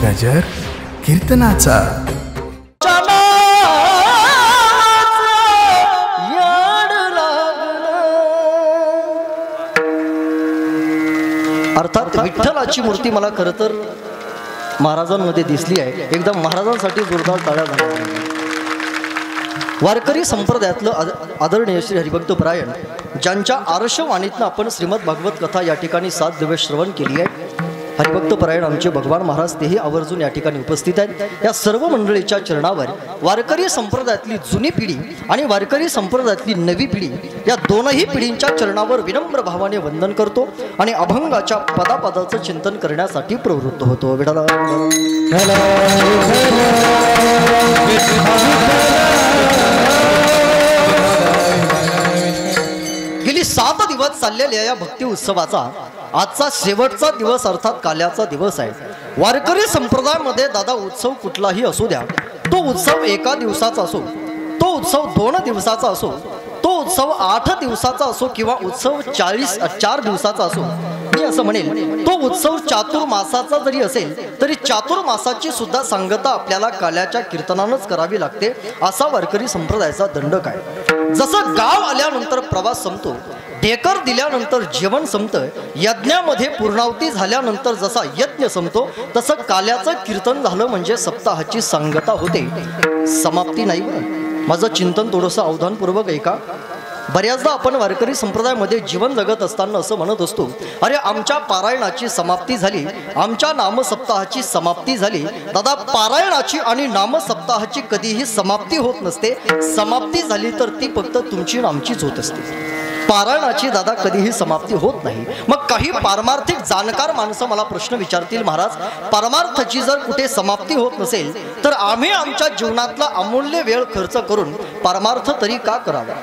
गजर कीर्तनाचा। अर्थात विठ्ठलाची मूर्ती मला खरं तर महाराजांमध्ये दिसली आहे। एकदा महाराजांसाठी जोरदार टाळ्या झाल्या। वारकरी संप्रदायातलं आदरणीय श्री हरिभक्त परायण ज्यांच्या आर्षवाणीतनं आपण श्रीमद भागवत कथा या ठिकाणी 7 दिवस श्रवण केली आहे। हरिभक्त परायण आमचे भगवान महाराज तेही आवर्जून या ठिकाणी उपस्थित आहेत। या सर्व मंडळीच्या चरणावर वारकरी संप्रदायातली जुनी पिढी आणि वारकरी संप्रदायातली नवी पिढी या दोनही पिढींच्या चरणावर विनम्र भावाने वंदन करतो आणि अभंगाच्या पदापदाचं चिंतन करण्यासाठी प्रवृत्त होतो। विठ्ठला गेली 7 दिवस चाललेल्या या भक्ती उत्सवाचा आजचा शेवटचा दिवस अर्थात काल्याचा दिवस आहे। वारकरी संप्रदायामध्ये दादा उत्सव कुठलाही असू द्या, तो उत्सव एका दिवसाचा असो, तो उत्सव 2 दिवसाचा असो, तो उत्सव 8 दिवसाचा असो किंवा उत्सव 4 दिवसाचा असो, मी असं म्हणेल तो उत्सव चातुर्मासाचा जरी असेल तरी चातुर्मासाची सुद्धा सांगता आपल्याला काल्याच्या कीर्तनानंच करावी लागते। असा वारकरी संप्रदायाचा दंडक आहे। जसं गाव आल्यानंतर प्रवास संपतो, ढेकर दिल्यानंतर जेवण संपतं, यज्ञामध्ये पूर्णावती झाल्यानंतर जसा यज्ञ संपतो तसं काल्याचं कीर्तन झालं म्हणजे सप्ताहाची सांगता होते, समाप्ती नाही। माझं चिंतन थोडंसं अवधानपूर्वक ऐका। बऱ्याचदा आपण वारकरी संप्रदायामध्ये जीवन जगत असताना असं म्हणत असतो, अरे आमच्या पारायणाची समाप्ती झाली, आमच्या नामसप्ताहाची समाप्ती झाली। दादा पारायणाची आणि नामसप्ताहाची कधीही समाप्ती होत नसते। समाप्ती झाली तर ती फक्त तुमची आमचीच होत असते। पारायणाची दादा कधीही समाप्ती होत नाही। मग काही पारमार्थिक जाणकार माणसं मला प्रश्न विचारतील, महाराज परमार्थाची जर कुठे समाप्ती होत नसेल तर आम्ही आमच्या जीवनातला अमूल्य वेळ खर्च करून परमार्थ तरी का करावा?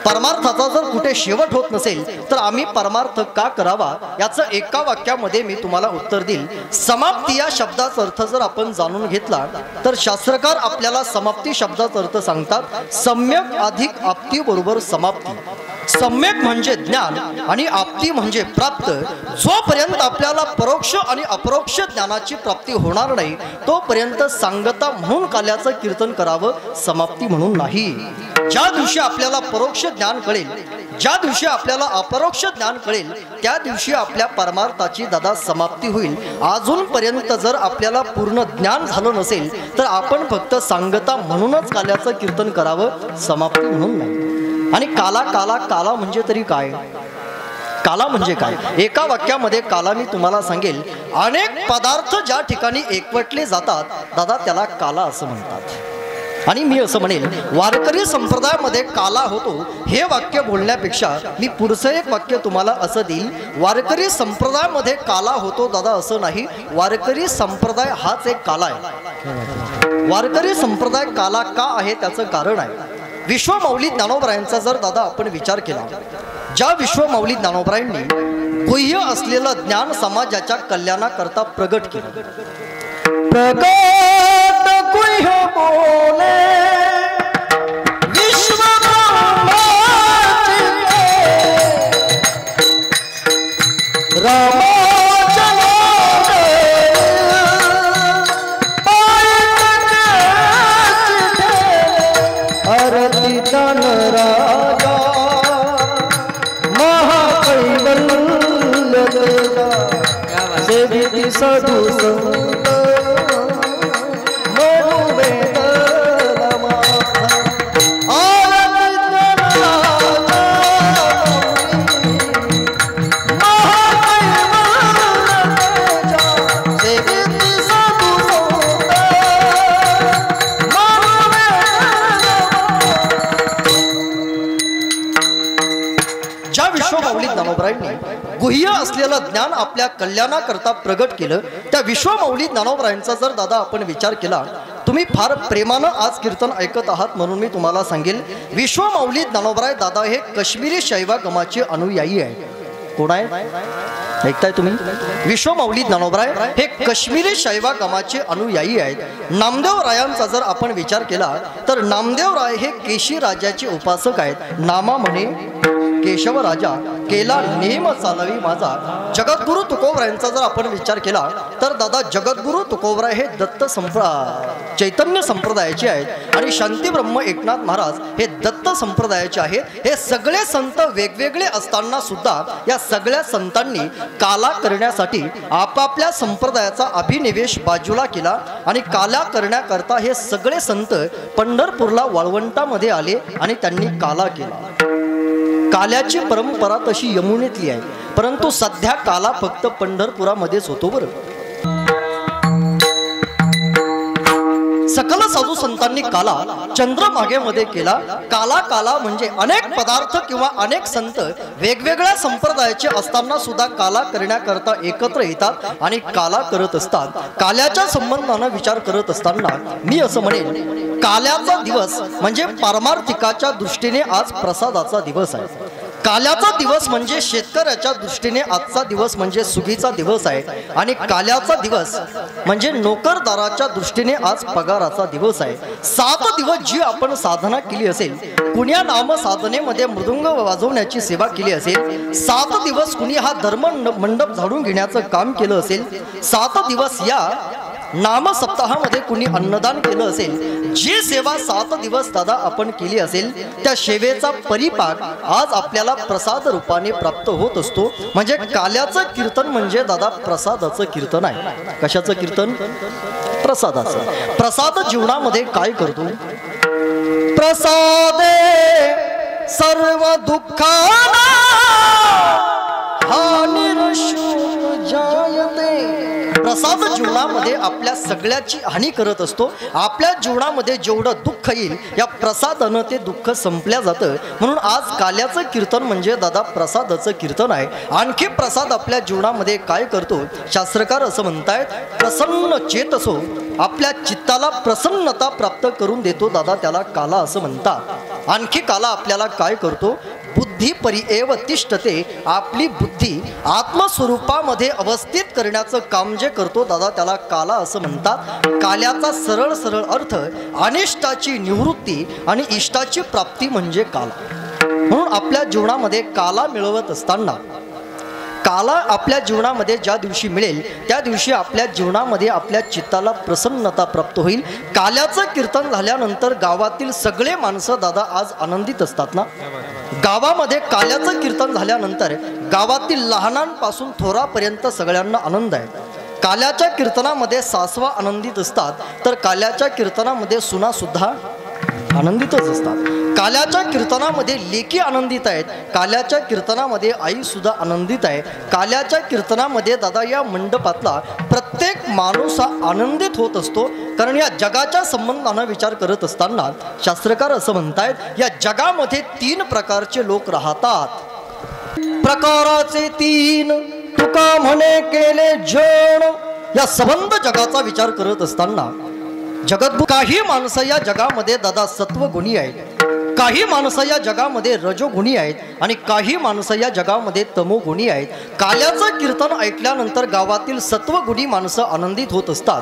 परमार्थाचा जर कुठे शेवट होत नसेल तर आम्ही परमार्थ का करावा? याचं एका वाक्यामध्ये मी तुम्हाला उत्तर देईल। समाप्ती या शब्दाचा अर्थ जर आपण जाणून घेतला तर शास्त्रकार आपल्याला समाप्ती शब्दाचा अर्थ सांगतात, सम्यक अधिक आप्ती बरोबर समाप्ती। सम्यक म्हणजे ज्ञान आणि आप्ती म्हणजे प्राप्त। जोपर्यंत आपल्याला परोक्ष आणि अपरोक्ष ज्ञानाची प्राप्ती होणार नाही तोपर्यंत सांगता म्हणून काल्याचं कीर्तन करावं, समाप्ती म्हणून नाही। ज्या दिवशी आपल्याला परोक्ष ज्ञान कळेल, ज्या दिवशी आपल्याला अपरोक्ष ज्ञान कळेल, त्या दिवशी आपल्या परमार्थाची दादा समाप्ती होईल। अजूनपर्यंत जर आपल्याला पूर्ण ज्ञान झालं नसेल तर आपण फक्त सांगता म्हणूनच काल्याचं कीर्तन करावं, समाप्ती म्हणून नाही। आणि काला काला काला म्हणजे तरी काय? काला म्हणजे काय? एका वाक्यामध्ये काला मी तुम्हाला सांगेल, अनेक पदार्थ ज्या ठिकाणी एकवटले जातात दादा त्याला काला असं म्हणतात। आणि मी असं म्हणेल वारकरी संप्रदायामध्ये काला होतो हे वाक्य बोलण्यापेक्षा मी पुढचं एक वाक्य तुम्हाला असं देईल, वारकरी संप्रदायामध्ये काला होतो दादा असं नाही, वारकरी संप्रदाय हाच एक काला आहे। वारकरी संप्रदाय काला का आहे त्याचं कारण आहे। विश्वमौली ज्ञानोबरायांचा जर दादा आपण विचार केला, ज्या विश्वमौली ज्ञानोबरायांनी गुह्य असलेलं ज्ञान समाजाच्या कल्याणाकरता प्रगट केलं, प्रगट गुह्य बोले राम साधु संत मनोवेद ज्या विश्वमौली ज्ञानोबरायांनी गुह्य असलेलं ज्ञान आपल्या कल्याणाकरता प्रगट केलं, त्या विश्वमौली ज्ञानोबरायांचा जर दादा आपण विचार केला, तुम्ही फार प्रेमानं आज कीर्तन ऐकत आहात म्हणून मी तुम्हाला सांगेल, विश्वमौली ज्ञानोबराय दादा हे काश्मीरी शैवागमाचे अनुयायी आहेत। कोण आहे ऐकताय तुम्ही? विश्वमौली ज्ञानोबराय हे काश्मीरी शैवागमाचे अनुयायी आहेत। नामदेव रायांचा जर आपण विचार केला तर नामदेव राय हे केशी राजाचे उपासक आहेत। नामा म्हणे केशव राजा केला नेम चालवी माझा. जगद्गुरु तुकोबरायांचा जर आपण विचार केला तर दादा जगद्गुरु तुकोबराय हे दत्त चैतन्य संप्रदायाचे आहेत आणि शांती ब्रह्म एकनाथ महाराज हे दत्त संप्रदायाचे आहेत. हे सगळे संत वेगवेगळे असताना सुद्धा या सगळ्या संतांनी काला करण्यासाठी आपापल्या संप्रदायाचा अभिनिवेश बाजूला केला आणि काला करण्याकरता हे सगळे संत पंढरपूरला वाळवंटामध्ये आले आणि त्यांनी काला केला. काल्याची परंपरा तशी यमुनेतली आहे, परंतु सध्या काला फक्त पंढरपुरामध्येच होतो बरं. सकल साधू संतांनी काला चंद्रभागेमध्ये केला. काला म्हणजे अनेक पदार्थ किंवा अनेक संत वेगवेगळ्या संप्रदायाचे असताना सुद्धा काला करण्याकरता एकत्र येतात आणि काला करत असतात. काल्याच्या संबंधानं विचार करत असताना मी असं म्हणेन, काल्याचा दिवस म्हणजे पारमार्थिकाच्या दृष्टीने आज प्रसादाचा दिवस आहे. काल्याचा दिवस म्हणजे शेतकऱ्याच्या दृष्टीने आजचा दिवस म्हणजे सुगीचा दिवस आहे आणि काल्याचा दिवस म्हणजे नोकरदाराच्या दृष्टीने आज पगाराचा दिवस आहे. 7 दिवस जी आपण साधना केली असेल, कुण्या नाम साधनेमध्ये मृदुंग वाजवण्याची सेवा केली असेल, 7 दिवस कुणी हा धर्म मंडप झाडून घेण्याचं काम केलं असेल, 7 दिवस या नाम सप्ताहामध्ये कुणी अन्नदान केलं असेल, जी सेवा 7 दिवस दादा आपण केली असेल त्या सेवेचा परिपाक आज आपल्याला प्रसाद रूपाने प्राप्त होत असतो. म्हणजे काल्याचं कीर्तन म्हणजे दादा प्रसादाचं कीर्तन आहे. कशाचं कीर्तन? प्रसादाचं. प्रसाद जीवनामध्ये काय करतो? प्रसादे सर्व दुःखाना हानिरशो जायते. प्रसाद जीवनामध्ये आपल्या सगळ्याची हानी करत असतो. आपल्या जीवनामध्ये जेवढं दुःख येईल या प्रसादानं ते दुःख संपल्या जातं. म्हणून आज काल्याचं कीर्तन म्हणजे दादा प्रसादाचं कीर्तन आहे. आणखी प्रसाद आपल्या जीवनामध्ये काय करतो? शास्त्रकार असं म्हणतायत, प्रसन्न चेतसो, आपल्या चित्ताला प्रसन्नता प्राप्त करून देतो दादा, त्याला काला असं म्हणतात. आणखी काला आपल्याला काय करतो? बुद्धी परिएव तिष्ठते, आपली बुद्धी आत्मस्वरूपामध्ये अवस्थित करण्याचं काम जे करतो दादा त्याला काला असं म्हणतात. काल्याचा सरळ अर्थ अनिष्टाची निवृत्ती आणि इष्टाची प्राप्ती म्हणजे काला. म्हणून आपल्या जीवनामध्ये काला मिळवत असताना काला आपल्या जीवनामध्ये ज्या दिवशी मिळेल त्या दिवशी आपल्या जीवनामध्ये आपल्या चित्ताला प्रसन्नता प्राप्त होईल. काल्याचं कीर्तन झाल्यानंतर गावातील सगळे माणसं दादा आज आनंदित असतात ना. गावामध्ये काल्याचं कीर्तन झाल्यानंतर गावातील लहानांपासून थोरापर्यंत सगळ्यांना आनंद आहे. काल्याच्या कीर्तनामध्ये सासवा आनंदित असतात, तर काल्याच्या कीर्तनामध्ये सुना सुद्धा आनंदितच असतात. काल्याच्या कीर्तनामध्ये लेकी आनंदित आहेत, काल्याच्या कीर्तनामध्ये आई सुद्धा आनंदित आहे. काल्याच्या कीर्तनामध्ये दादा या मंडपातला प्रत्येक माणूस हा आनंदित होत असतो. कारण या जगाच्या संबंधानं विचार करत असताना शास्त्रकार असं म्हणतायत, या जगामध्ये 3 प्रकारचे लोक राहतात. प्रकाराचे 3 तुका म्हणे केले जण. या संबंध जगाचा विचार करत असताना काही माणसं या जगामध्ये दादा सत्वगुणी आहेत, काही माणसं या जगामध्ये रजोगुणी आहेत आणि काही माणसं या जगामध्ये तमोगुणी आहेत. काल्याचं कीर्तन ऐकल्यानंतर गावातील सत्वगुणी माणसं आनंदित होत असतात.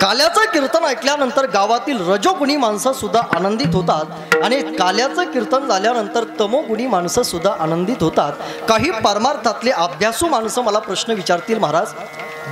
काल्याचं कीर्तन ऐकल्यानंतर गावातील रजोगुणी माणसं सुद्धा आनंदित होतात आणि काल्याचं कीर्तन झाल्यानंतर तमोगुणी माणसं सुद्धा आनंदित होतात. काही परमार्थातले अभ्यासू माणसं मला प्रश्न विचारतील, महाराज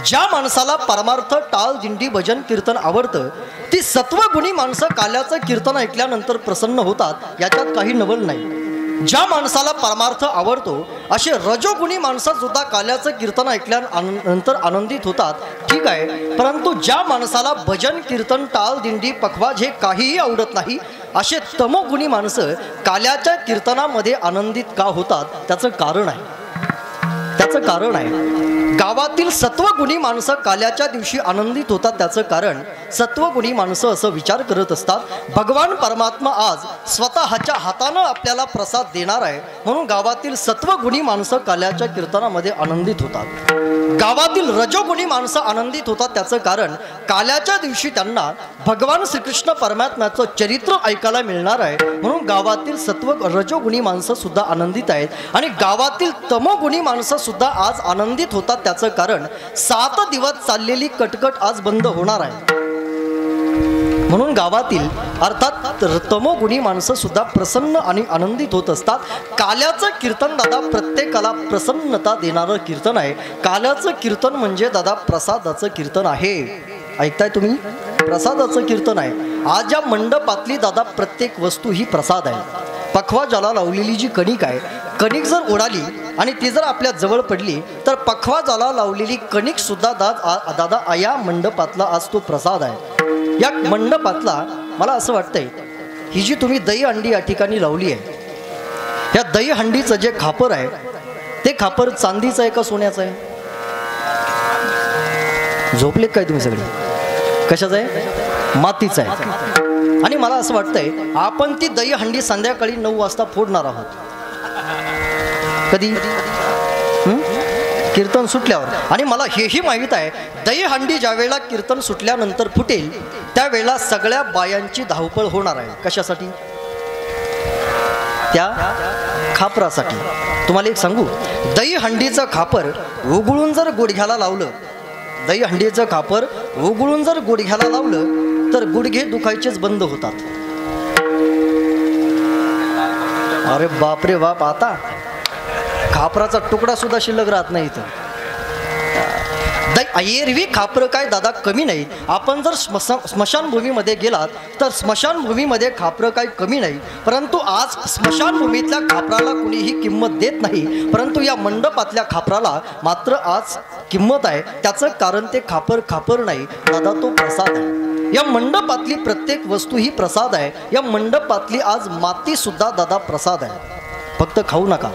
ज्या माणसाला परमार्थ टाळ दिंडी भजन कीर्तन आवडतं ती सत्वगुणी माणसं काल्याचं कीर्तन ऐकल्यानंतर प्रसन्न होतात, याच्यात काही नवल नाही. ज्या माणसाला परमार्थ आवडतो असे रजोगुणी माणसं सुद्धा काल्याचं कीर्तन ऐकल्यानंतर आनंदित होतात, ठीक आहे. परंतु ज्या माणसाला भजन कीर्तन टाळ दिंडी पखवाज हे काहीही आवडत नाही असे तमोगुणी माणसं काल्याच्या कीर्तनामध्ये आनंदित का होतात? त्याचं कारण आहे. गावातील सत्वगुणी माणसं काल्याच्या दिवशी आनंदित होतात. त्याचं कारण सत्वगुणी माणसं असं विचार करत असतात, भगवान परमात्मा आज स्वतःच्या हातानं आपल्याला प्रसाद देणार आहे, म्हणून गावातील सत्वगुणी माणसं काल्याच्या कीर्तनामध्ये आनंदित होतात. गावातील रजोगुणी माणसं आनंदित होतात. त्याचं कारण काल्याच्या दिवशी त्यांना भगवान श्रीकृष्ण परमात्म्याचं चरित्र ऐकायला मिळणार आहे, म्हणून गावातील रजोगुणी माणसं सुद्धा आनंदित आहेत आणि गावातील तमोगुणी माणसं सुद्धा आज आनंदित होतात. त्याचं कारण 7 दिवस चाललेली कटकट आज बंद होणार आहे. म्हणून गावातील अर्थात तमोगुणी माणसं सुद्धा प्रसन्न आणि आनंदित होत असतात. काल्याचं कीर्तन दादा प्रत्येकाला प्रसन्नता देणारं कीर्तन आहे. काल्याचं कीर्तन म्हणजे दादा प्रसादाचं कीर्तन आहे. ऐकताय तुम्ही? प्रसादाचं कीर्तन आहे. आज या मंडपातली दादा प्रत्येक वस्तू ही प्रसाद आहे. पखवा ज्याला लावलेली जी कणिक आहे, कणिक जर उडाली आणि ती जर आपल्या जवळ पडली तर पखवा ज्याला लावलेली कणिक सुद्धा दादा या मंडपातला आज तो प्रसाद आहे. या मंडपातला मला असं वाटतंय ही जी तुम्ही दही हंडी या ठिकाणी लावली आहे, या दही हंडीचं जे खापर आहे ते खापर चांदीचं आहे का सोन्याचं आहे? झोपले काय तुम्ही सगळे? कशाचं आहे? मातीचं आहे. आणि मला असं वाटतंय आपण ती दही हंडी संध्याकाळी 9 वाजता फोडणार आहोत. कधी? कीर्तन सुटल्यावर. आणि मला हेही माहीत आहे दही हंडी ज्या वेळेला कीर्तन सुटल्यानंतर फुटेल त्यावेळेला सगळ्या बायांची धावपळ होणार आहे. कशासाठी? त्या खापरासाठी. तुम्हाला एक सांगू, दही हंडीचं खापर उघळून जर गुडघ्याला लावलं, दही हंडीचं खापर उघळून जर गुडघ्याला लावलं तर गुडघे दुखायचेच बंद होतात. अरे बापरे बाप, आता खापराचा तुकडा सुद्धा शिल्लक राहत नाही इथं. एरवी खापर काय दादा कमी नाही. आपण जर स्मशानभूमीमध्ये गेलात तर स्मशानभूमीमध्ये खापर काय कमी नाही. परंतु आज स्मशानभूमीतल्या खापराला कुणीही किंमत देत नाही, परंतु या मंडपातल्या खापराला मात्र आज किंमत आहे. त्याचं कारण ते खापर नाही दादा, तो प्रसाद आहे. या मंडपातली प्रत्येक वस्तू ही प्रसाद आहे. या मंडपातली आज माती सुद्धा दादा प्रसाद आहे. फक्त खाऊ नका.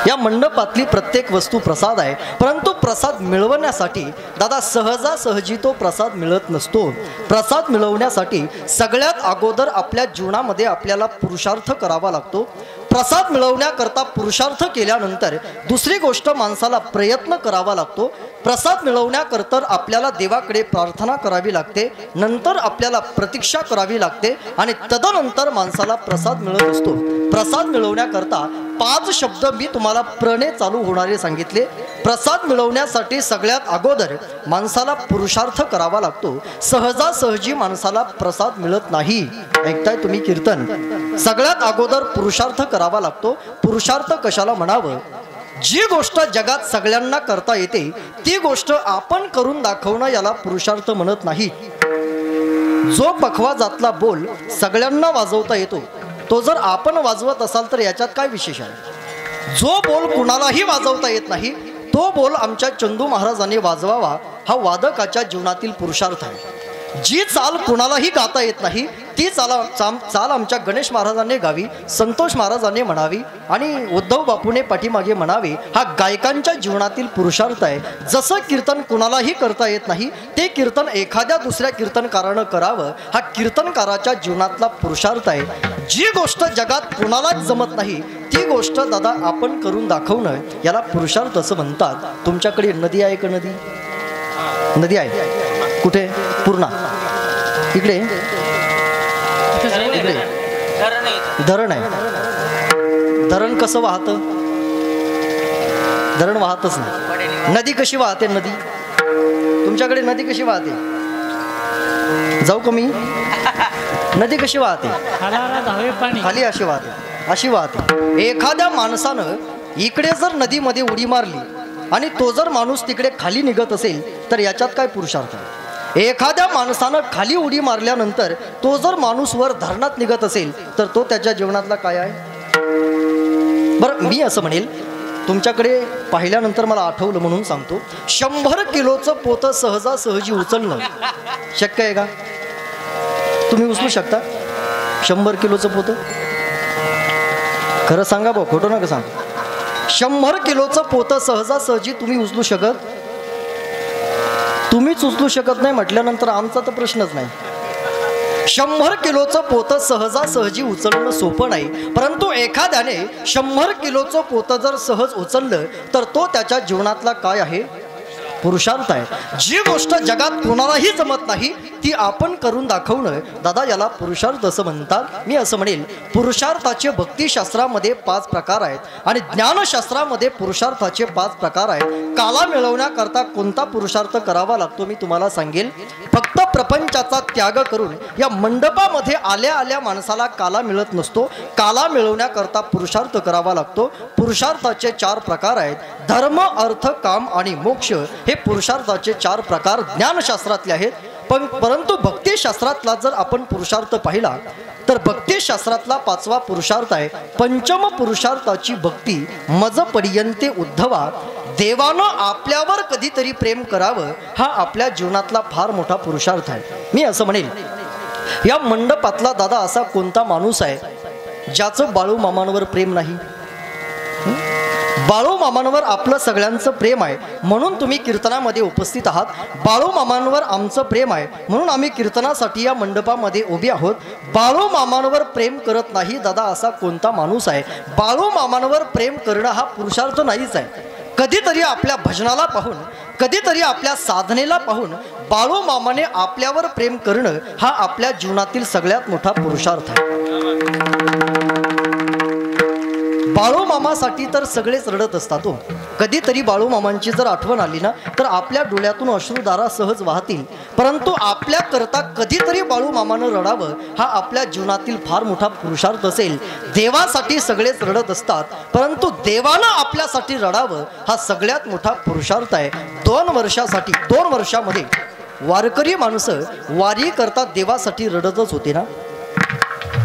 या मंडपातली प्रत्येक वस्तू प्रसाद आहे. परंतु प्रसाद मिळवण्यासाठी दादा सहजासहजी तो प्रसाद मिळत नसतो. प्रसाद मिळवण्यासाठी सगळ्यात अगोदर आपल्या जीवनामध्ये आपल्याला पुरुषार्थ करावा लागतो. प्रसाद मिळवण्याकरता पुरुषार्थ केल्यानंतर दुसरी गोष्ट माणसाला प्रयत्न करावा लागतो. प्रसाद मिळवण्याकरता आपल्याला देवाकडे प्रार्थना करावी लागते, नंतर आपल्याला प्रतीक्षा करावी लागते आणि तदनंतर माणसाला प्रसाद मिळत असतो. प्रसाद मिळवण्याकरता 5 शब्द मी तुम्हाला प्रणे चालू होणारे सांगितले. प्रसाद मिळवण्यासाठी सगळ्यात अगोदर माणसाला पुरुषार्थ करावा लागतो. सहजासहजी माणसाला प्रसाद मिळत नाही. ऐकताय तुम्ही कीर्तन? सगळ्यात अगोदर पुरुषार्थ करावा लागतो. पुरुषार्थ कशाला म्हणावं? जी गोष्ट जगात सगळ्यांना करता येते ती गोष्ट आपण करून दाखवणं याला पुरुषार्थ म्हणत नाही. जो पखवा जातला बोल सगळ्यांना वाजवता येतो तो जर आपण वाजवत असाल तर याच्यात काय विशेष आहे? जो बोल कुणालाही वाजवता येत नाही तो बोल आमच्या चंदू महाराजांनी वाजवावा हा वादकाच्या जीवनातील पुरुषार्थ आहे. जी चाल कुणालाही गाता येत नाही ती चाल आमच्या गणेश महाराजांनी गावी, संतोष महाराजांनी म्हणावी आणि उद्धव बापूने पाठीमागे म्हणावे. हा गायकांच्या जीवनातील पुरुषार्थ आहे. जसं कीर्तन कुणालाही करता येत नाही ते कीर्तन एखाद्या दुसऱ्या कीर्तनकारानं करावं हा कीर्तनकाराच्या जीवनातला पुरुषार्थ आहे. जी गोष्ट जगात कुणालाच जमत नाही ती गोष्ट दादा आपण करून दाखवणं याला पुरुषार्थ असं म्हणतात. तुमच्याकडे नदी आहे का? नदी आहे. कुठे? पूर्णा इकडे धरण आहे. धरण कसं वाहतं? धरण वाहतच नाही. नदी कशी वाहते? नदी तुमच्याकडे नदी कशी वाहते? जाऊ का मी? नदी कशी वाहते? खाली अशी वाहते. अशी वाहते. एखाद्या माणसानं इकडे जर नदीमध्ये उडी मारली आणि तो जर माणूस तिकडे खाली निघत असेल तर याच्यात काय पुरुषार्थ आहे? एखाद्या माणसानं खाली उडी मारल्यानंतर तो जर माणूस वर धरणात निघत असेल तर तो त्याच्या जीवनातला काय आहे? बरं, मी असं म्हणेल तुमच्याकडे पाहिल्यानंतर मला आठवलं म्हणून सांगतो. 100 किलोचं पोतं सहजासहजी उचलणं शक्य आहे का? तुम्ही उचलू शकता 100 किलोचं पोतं? खरं सांगा भाऊ, खोटं नका सांग. 100 किलोचं पोतं सहजासहजी तुम्ही उचलू शकत? तुम्हीच उचलू शकत नाही म्हटल्यानंतर आमचा तर प्रश्नच नाही. 100 किलोचं पोतं सहजासहजी उचलणं सोपं नाही. परंतु एखाद्याने 100 किलोचं पोतं जर सहज उचललं तर तो त्याच्या जीवनातला काय आहे? पुरुषार्थ आहे. जी गोष्ट जगात कोणालाही जमत नाही ती आपण करून दाखवणं दादा याला पुरुषार्थ असं म्हणतात. मी असं म्हणेल पुरुषार्थाचे भक्तिशास्त्रामध्ये 5 प्रकार आहेत आणि ज्ञानशास्त्रामध्ये पुरुषार्थाचे 5 प्रकार आहेत. काला मिळवण्याकरता कोणता पुरुषार्थ करावा लागतो मी तुम्हाला सांगेल. फक्त प्रपंचाचा त्याग करून या मंडपामध्ये आल्या आल्या माणसाला काला मिळत नसतो. काला मिळवण्याकरता पुरुषार्थ करावा लागतो. पुरुषार्थाचे 4 प्रकार आहेत. धर्म, अर्थ, काम आणि मोक्ष हे पुरुषार्थाचे 4 प्रकार ज्ञानशास्त्रातले आहेत. परंतु भक्तिशास्त्रातला जर आपण पुरुषार्थ पाहिला तर भक्तिशास्त्रातला 5वा पुरुषार्थ आहे पंचम पुरुषार्थाची भक्ती. मज पर्यंते उद्धवा, देवानं आपल्यावर कधीतरी प्रेम करावं हा आपल्या जीवनातला फार मोठा पुरुषार्थ आहे. मी असं म्हणेल, या मंडपातला दादा असा कोणता माणूस आहे ज्याचं बाळू मामांवर प्रेम नाही? बाळू मामांवर आपलं सगळ्यांचं प्रेम आहे म्हणून तुम्ही कीर्तनामध्ये उपस्थित आहात. बाळू मामांवर आमचं प्रेम आहे म्हणून आम्ही कीर्तनासाठी या मंडपामध्ये उभे आहोत. बाळू मामांवर प्रेम करत नाही दादा असा कोणता माणूस आहे? बाळू मामांवर प्रेम करणं हा पुरुषार्थ नाहीच आहे. कधीतरी आपल्या भजनाला पाहून, कधीतरी आपल्या साधनेला पाहून बाळू मामाने आपल्यावर प्रेम करणं हा आपल्या जीवनातील सगळ्यात मोठा पुरुषार्थ आहे. बाळू मामासाठी तर सगळेच रडत असतात. कधीतरी बाळू मामांची जर आठवण आली ना तर आपल्या डोळ्यातून अश्रुधारा सहज वाहतील. परंतु आपल्या करता कधीतरी बाळू मामानं रडावं हा आपल्या जीवनातील फार मोठा पुरुषार्थ असेल. देवासाठी सगळेच रडत असतात परंतु देवानं आपल्यासाठी रडावं हा सगळ्यात मोठा पुरुषार्थ आहे. 2 वर्षामध्ये वारकरी माणसं वारी करता देवासाठी रडतच होते ना.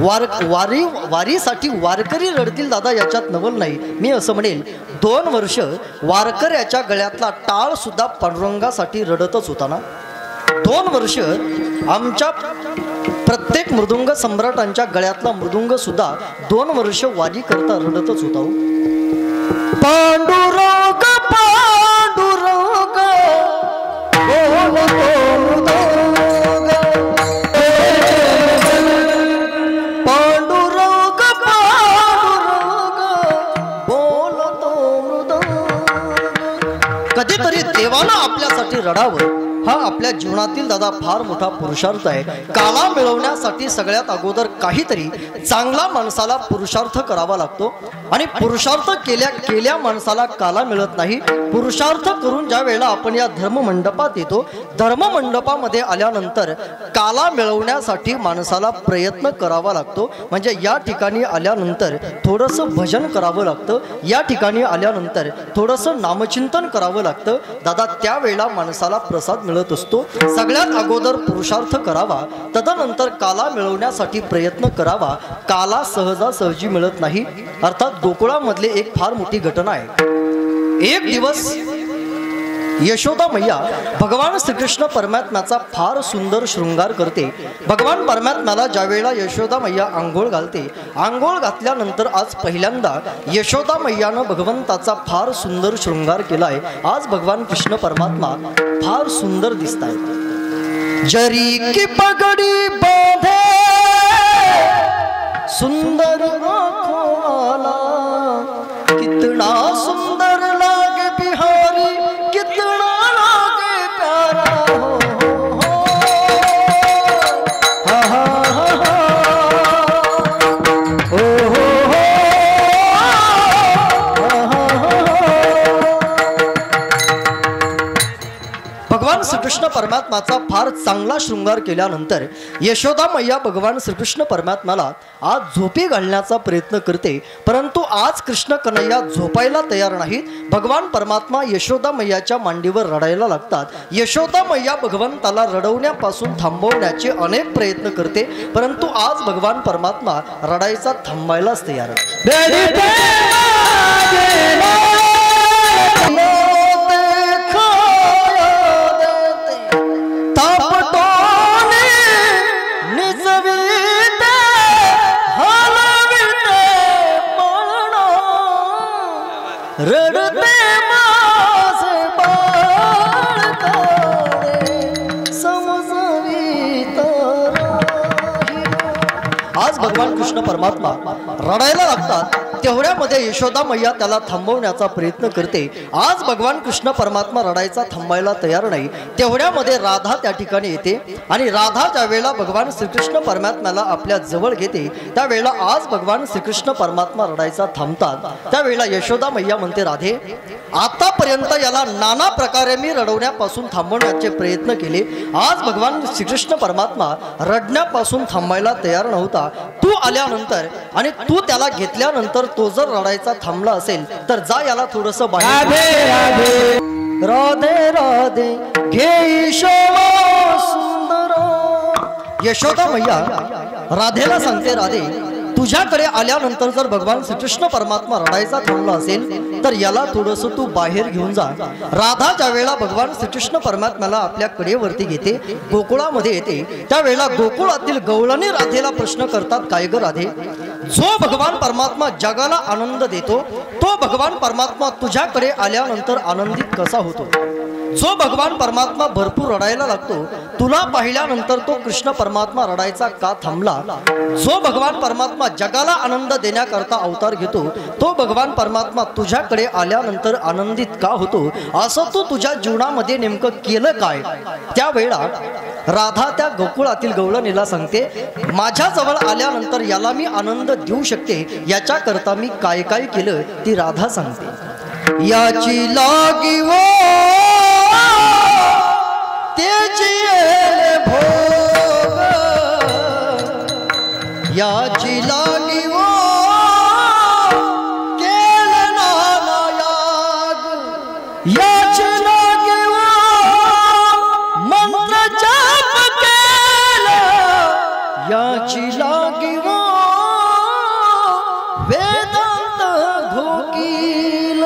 वारीसाठी वारकरी रडतील दादा याच्यात नवल नाही. मी असं म्हणेल 2 वर्ष वारकऱ्याच्या गळ्यातला टाळ सुद्धा पांडुरंगासाठी रडतच होता ना. 2 वर्ष आमच्या प्रत्येक मृदुंग सम्राटांच्या गळ्यातला मृदुंग सुद्धा 2 वर्ष वारी करता रडतच होता. पांडुरंग पांडुरंग कधीतरी देवानं आपल्यासाठी रडावं हा आपल्या जीवनातील दादा फार मोठा पुरुषार्थ आहे. काला मिळवण्यासाठी सगळ्यात अगोदर काहीतरी चांगला माणसाला पुरुषार्थ करावा लागतो आणि पुरुषार्थ केल्या माणसाला काला मिळत नाही. पुरुषार्थ करून ज्या वेळेला आपण या धर्ममंडपात येतो, धर्ममंडपामध्ये आल्यानंतर काला मिळवण्यासाठी माणसाला प्रयत्न करावा लागतो. म्हणजे या ठिकाणी आल्यानंतर थोडंसं भजन करावं लागतं, या ठिकाणी आल्यानंतर थोडंसं नामचिंतन करावं लागतं दादा. त्यावेळेला माणसाला प्रसाद मिळत असतो. सगळ्यात अगोदर पुरुषार्थ करावा, तदनंतर काला मिळवण्यासाठी प्रयत्न करावा. काला सहजासहजी मिळत नाही. अर्थात गोकुळामधले एक फार मोठी घटना आहे. एक दिवस यशोदा मैया भगवान श्रीकृष्ण परमात्म्याचा फार सुंदर शृंगार करते. भगवान परमात्म्याला ज्या वेळेला यशोदा मैया आंघोळ घालते, आंघोळ घातल्यानंतर आज पहिल्यांदा यशोदा मैयानं भगवंताचा फार सुंदर शृंगार केलाय. आज भगवान कृष्ण परमात्मा फार सुंदर दिसत आहेत. जरी की पगडी बांधे सुंदर आँखों कितना सुंदर लागे बिहारी, कितना लागे प्यारा हो, हा हा हा हो हो भगवान श्रीकृष्ण परमात्म्याचा फार चांगला शृंगार केल्यानंतर यशोदा मैया भगवान श्रीकृष्ण परमात्म्याला आज झोपी घालण्याचा प्रयत्न करते. परंतु आज कृष्ण कन्हैया झोपायला तयार नाहीत. भगवान परमात्मा यशोदा मैयाच्या मांडीवर रडायला लागतात. यशोदा मैया भगवंताला रडवण्यापासून थांबवण्याचे अनेक प्रयत्न करते परंतु आज भगवान परमात्मा रडायचा थांबायलाच तयार रडते माझे बाळ समजवीत. आज भगवान कृष्ण परमात्मा रडायला लागतात. तेवढ्यामध्ये यशोदा मैया त्याला थांबवण्याचा प्रयत्न करते. आज भगवान कृष्ण परमात्मा रडायचा थांबायला तयार नाही. तेवढ्यामध्ये राधा त्या ठिकाणी येते आणि राधा ज्या वेळेला भगवान श्रीकृष्ण परमात्म्याला आपल्या जवळ घेते त्यावेळेला आज भगवान श्रीकृष्ण परमात्मा रडायचा थांबतात. त्यावेळेला यशोदा मैया म्हणते, राधे आतापर्यंत याला नाना प्रकारे मी रडवण्यापासून थांबवण्याचे प्रयत्न केले. आज भगवान श्रीकृष्ण परमात्मा रडण्यापासून थांबायला तयार नव्हता. तू आल्यानंतर आणि तू त्याला घेतल्यानंतर तो जर रडायचा थांबला असेल तर जा याला थोडस बाहेर. राधे राधे घे सुंदर. यशोदा मैया राधेला सांगते, राधे तुझ्याकडे आल्यानंतर जर भगवान श्रीकृष्ण परमात्मा रडायचा थांबला असेल तर याला थोडस तू बाहेर घेऊन जा. राधा ज्या वेळेला भगवान श्रीकृष्ण परमात्म्याला आपल्या कडेवरती घेते, गोकुळामध्ये येते, त्यावेळेला गोकुळातील गवळणी राधेला प्रश्न करतात, काय ग राधे, जो भगवान परमात्मा जगाला आनंद देतो तो भगवान परमात्मा तुझ्याकडे आल्यानंतर आनंदित कसा होतो? जो भगवान परमात्मा भरपूर रडायला लागतो तुला पाहिल्यानंतर तो कृष्ण परमात्मा रडायचा का थांबला? जो भगवान परमात्मा जगाला आनंद देण्याकरता अवतार घेतो तो भगवान परमात्मा तुझ्याकडे आल्यानंतर आनंदित का होतो? असं तू तुझ्या जीवनामध्ये नेमकं केलं काय? त्यावेळेला राधा त्या गोकुळातील गवळणीला सांगते, माझ्याजवळ आल्यानंतर याला मी आनंद देऊ शकते याच्याकरता मी काय काय केलं ती राधा सांगते. याची लागी वो त्याची भोग, याची लागी वो केलं नाना याग, याची लागी वो मंत्र जाप केला, याची लागी वो वेदांत घोकील.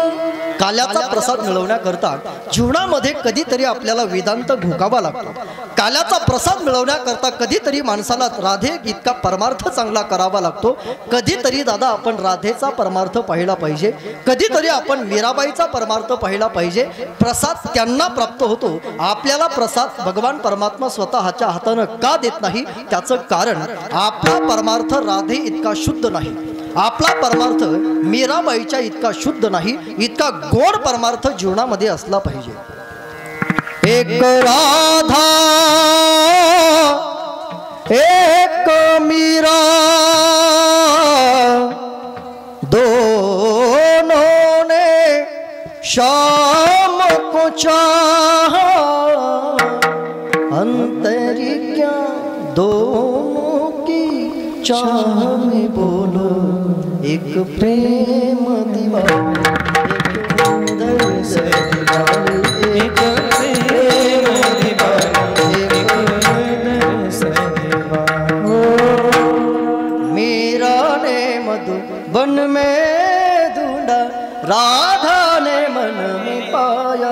काल्याचा प्रसाद मिळवण्याकरता जीवनामध्ये कधीतरी आपल्याला वेदांत घोकावा लागतो. काल्याचा प्रसाद मिळवण्याकरता कधीतरी माणसाला राधे इतका परमार्थ चांगला करावा लागतो. कधीतरी दादा आपण राधेचा परमार्थ पाहिला पाहिजे, कधीतरी आपण मीराबाईचा परमार्थ पाहिला पाहिजे. प्रसाद त्यांना प्राप्त होतो, आपल्याला प्रसाद भगवान परमात्मा स्वतःच्या हातानं का देत नाही? त्याचं कारण आपला परमार्थ राधे इतका शुद्ध नाही, आपला परमार्थ मीराबाईच्या इतका शुद्ध नाही, इतका गोड परमार्थ जीवनामध्ये असला पाहिजे. एक राधा एक मीरा दोनों ने शाम को चाहा, अंतरी क्या दोनों की चाह में बोलो, एक प्रेम दीवाना, एक सुंदर से दीवाना, एक प्रेम दीवाना, एक सुंदर से दीवाना. मीरा ने मधुबन में ढूंढा, राधा ने मन में पाया.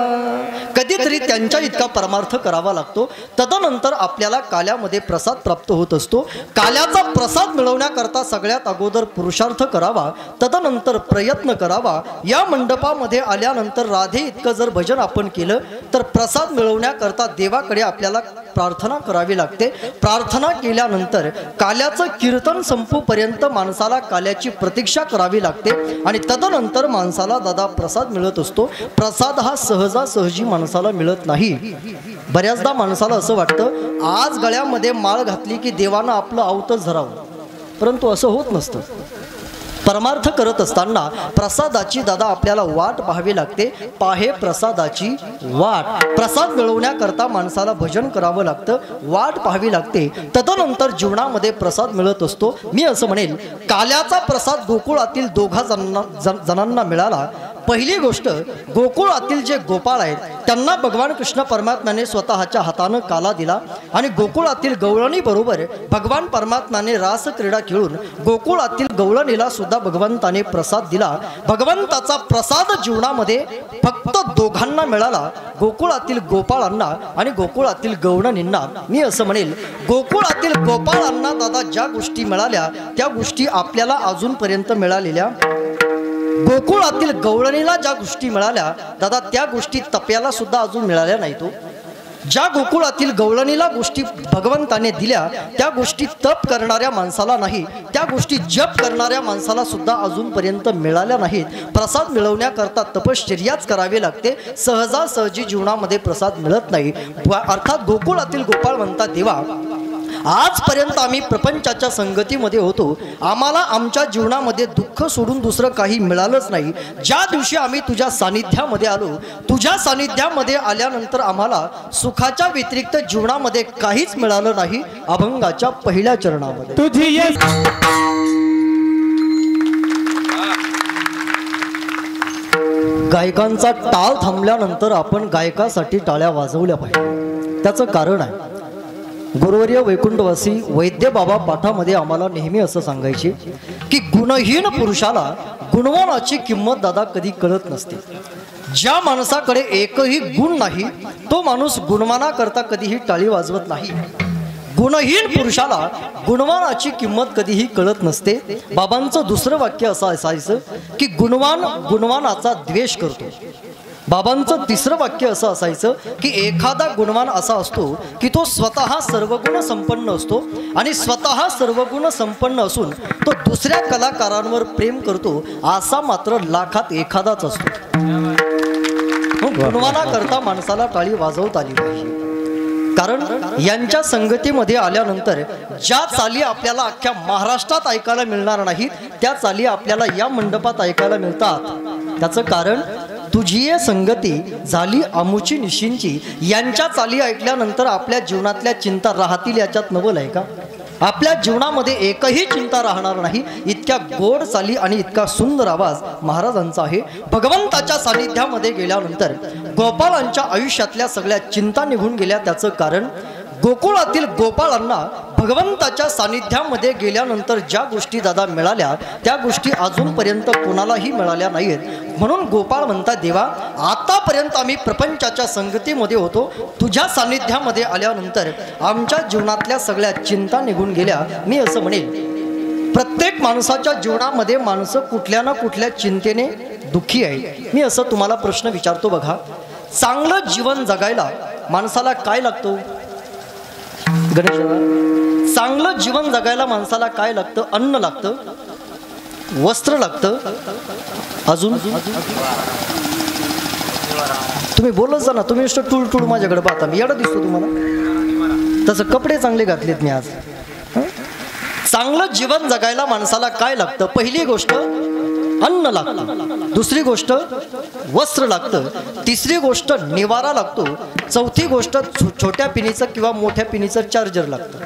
कधीतरी त्यांच्या इतका परमार्थ करावा लागतो. तदनंतर आपल्याला काल्यामध्ये प्रसाद प्राप्त होत असतो. काल्याचा प्रसाद मिळवण्याकरता सगळ्यात अगोदर पुरुषार्थ करावा, तदनंतर प्रयत्न करावा. या मंडपामध्ये आल्यानंतर राधे इतकं जर भजन आपण केलं तर प्रसाद मिळवण्याकरता देवाकडे आपल्याला प्रार्थना करावी लागते. प्रार्थना केल्यानंतर काल्याचं कीर्तन संपूपर्यंत माणसाला काल्याची प्रतीक्षा करावी लागते आणि तदनंतर माणसाला दादा प्रसाद मिळत असतो. प्रसाद हा सहजासहजी माणसाला मिळत नाही. बऱ्याचदा माणसाला असं वाटतं आज गळ्यामध्ये माळ घातली की देवानं आपलं आवतच धरावं, परंतु असं होत नसतं. परमार्थ करत असताना प्रसादाची दादा आपल्याला वाट पाहावी लागते. पाहे प्रसादाची वाट. प्रसाद मिळवण्याकरता माणसाला भजन करावं लागतं, वाट पाहावी लागते. तदनंतर जीवनामध्ये प्रसाद मिळत असतो. मी असं म्हणेल काल्याचा प्रसाद गोकुळातील दोघा जणांना मिळाला. पहिली गोष्ट, गोकुळातील जे गोपाळ आहेत त्यांना भगवान कृष्ण परमात्म्याने स्वतःच्या हातानं काला दिला आणि गोकुळातील गवळणी बरोबर भगवान परमात्म्याने रास क्रीडा खेळून गोकुळातील गवळणीला सुद्धा भगवंताने प्रसाद दिला. भगवंताचा प्रसाद जीवनामध्ये फक्त दोघांना मिळाला, गोकुळातील गोपाळांना आणि गोकुळातील गवळणींना. मी असं म्हणेल गोकुळातील गोपाळांना दादा ज्या गोष्टी मिळाल्या त्या गोष्टी आपल्याला अजूनपर्यंत मिळालेल्या, गोकुळातील गवळणीला ज्या गोष्टी मिळाल्या दादा त्या गोष्टी तप्याला सुद्धा अजून मिळाल्या नाही. तो ज्या गोकुळातील गवळणीला गोष्टी भगवंताने दिल्या त्या गोष्टी तप करणाऱ्या माणसाला नाही, त्या गोष्टी जप करणाऱ्या माणसाला सुद्धा अजूनपर्यंत मिळाल्या नाहीत. प्रसाद मिळवण्याकरता तपश्चर्याच करावी लागते. सहजासहजी जीवनामध्ये प्रसाद मिळत नाही. अर्थात गोकुळातील गोपाळ म्हणतात, देवा आजपर्यंत आम्ही प्रपंचाच्या संगतीमध्ये होतो, आम्हाला आमच्या जीवनामध्ये दुःख सोडून दुसरं काही मिळालंच नाही. ज्या दिवशी आम्ही तुझ्या सानिध्यामध्ये आलो, तुझ्या सानिध्यामध्ये आल्यानंतर आम्हाला सुखाच्या व्यतिरिक्त जीवनामध्ये काहीच मिळालं नाही. अभंगाच्या पहिल्या चरणामध्ये तुझी गायकांचा टाळ थांबल्यानंतर आपण गायकासाठी टाळ्या वाजवल्या पाहिजे. त्याचं कारण आहे, गुरुवर्य वैकुंठवासी वैद्य बाबा पाठामध्ये आम्हाला नेहमी असं सांगायचे की गुणहीन पुरुषाला गुणवानाची किंमत दादा कधी कळत नसते. ज्या माणसाकडे एकही गुण नाही तो माणूस गुणवानाकरता कधीही टाळी वाजवत नाही. गुणहीन पुरुषाला गुणवानाची किंमत कधीही कळत नसते. बाबांचं दुसरं वाक्य असं असायचं की गुणवान गुणवानाचा द्वेष करतो. बाबांचं तिसरं वाक्य असं असायचं की एखादा गुणवान असा असतो की तो स्वतः सर्वगुण संपन्न असतो आणि स्वतः सर्वगुण संपन्न असून तो दुसऱ्या कलाकारांवर प्रेम करतो, असा मात्र लाखात एखादाच असतो. गुणवानाकरता माणसाला टाळी वाजवता आली पाहिजे. कारण यांच्या संगतीमध्ये आल्यानंतर ज्या चाली आपल्याला अख्ख्या महाराष्ट्रात ऐकायला मिळणार नाहीत त्या चाली आपल्याला या मंडपात ऐकायला मिळतात. त्याचं कारण तुझी संगती झाली आमुची निशींची. यांच्या चाली ऐकल्यानंतर आपल्या जीवनातल्या चिंता राहतील याच्यात नवल आहे का? आपल्या जीवनामध्ये एकही चिंता राहणार नाही. इतक्या गोड चाली आणि इतका सुंदर आवाज महाराजांचा आहे. भगवंताच्या सानिध्यामध्ये गेल्यानंतर गोपाळांच्या आयुष्यातल्या सगळ्या चिंता निघून गेल्या. त्याचं कारण गोकुळातील गोपाळांना भगवंताच्या सानिध्यामध्ये गेल्यानंतर ज्या गोष्टी दादा मिळाल्या त्या गोष्टी अजूनपर्यंत कोणालाही मिळाल्या नाहीत. म्हणून गोपाळ म्हणतात, देवा आतापर्यंत आम्ही प्रपंचाच्या संगतीमध्ये होतो, तुझ्या सानिध्यामध्ये आल्यानंतर आमच्या जीवनातल्या सगळ्या चिंता निघून गेल्या. मी असं म्हणेन, प्रत्येक माणसाच्या जीवनामध्ये माणसं कुठल्या ना कुठल्या चिंतेने दुःखी आहे. मी असं तुम्हाला प्रश्न विचारतो बघा, चांगलं जीवन जगायला माणसाला काय लागतो? गणेश, चांगलं जीवन जगायला माणसाला काय लागतं? अन्न लागतं, वस्त्र लागतं, अजून तुम्ही बोलत जा ना. तुम्ही नुसतं टूळ टूळ माझ्याकडे पाहता, मी एवढं दिसतो तुम्हाला? तसं कपडे चांगले घातलेत मी आज. चांगलं जीवन जगायला माणसाला काय लागतं? पहिली गोष्ट अन्न लागतं, दुसरी गोष्ट वस्त्र लागतं, तिसरी गोष्ट निवारा लागतो, चौथी गोष्ट छोट्या पिनीचं किंवा मोठ्या पिनीचं चार्जर लागतं.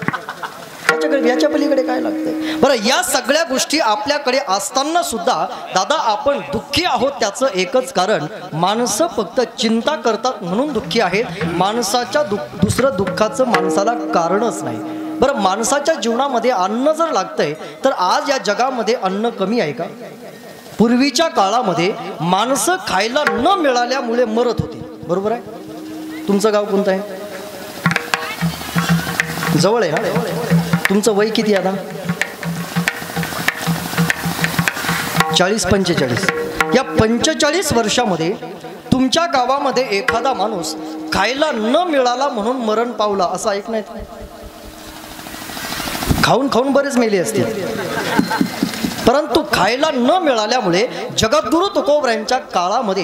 याच्या पलीकडे काय लागतं बरं? या सगळ्या गोष्टी आपल्याकडे असताना सुद्धा दादा आपण दुःखी आहोत. त्याचं एकच कारण, माणसं फक्त चिंता करतात म्हणून दुःखी आहेत. माणसाच्या दुसरं दुःखाचं माणसाला कारणच नाही. बरं, माणसाच्या जीवनामध्ये अन्न जर लागतंय तर आज या जगामध्ये अन्न कमी आहे का? पूर्वीच्या काळामध्ये माणसं खायला न मिळाल्यामुळे मरत होती, बरोबर आहे? तुमचं गाव कोणतं आहे? जवळ आहे ना? तुमचं वय किती आता? 40-45. या 45 वर्षामध्ये तुमच्या गावामध्ये एखादा माणूस खायला न मिळाला म्हणून मरण पावला असं ऐकण्यात? खाऊन खाऊन बरेच मेले असतील, परंतु खायला न मिळाल्यामुळे जगद्गुरु तुकोबरायांच्या काळामध्ये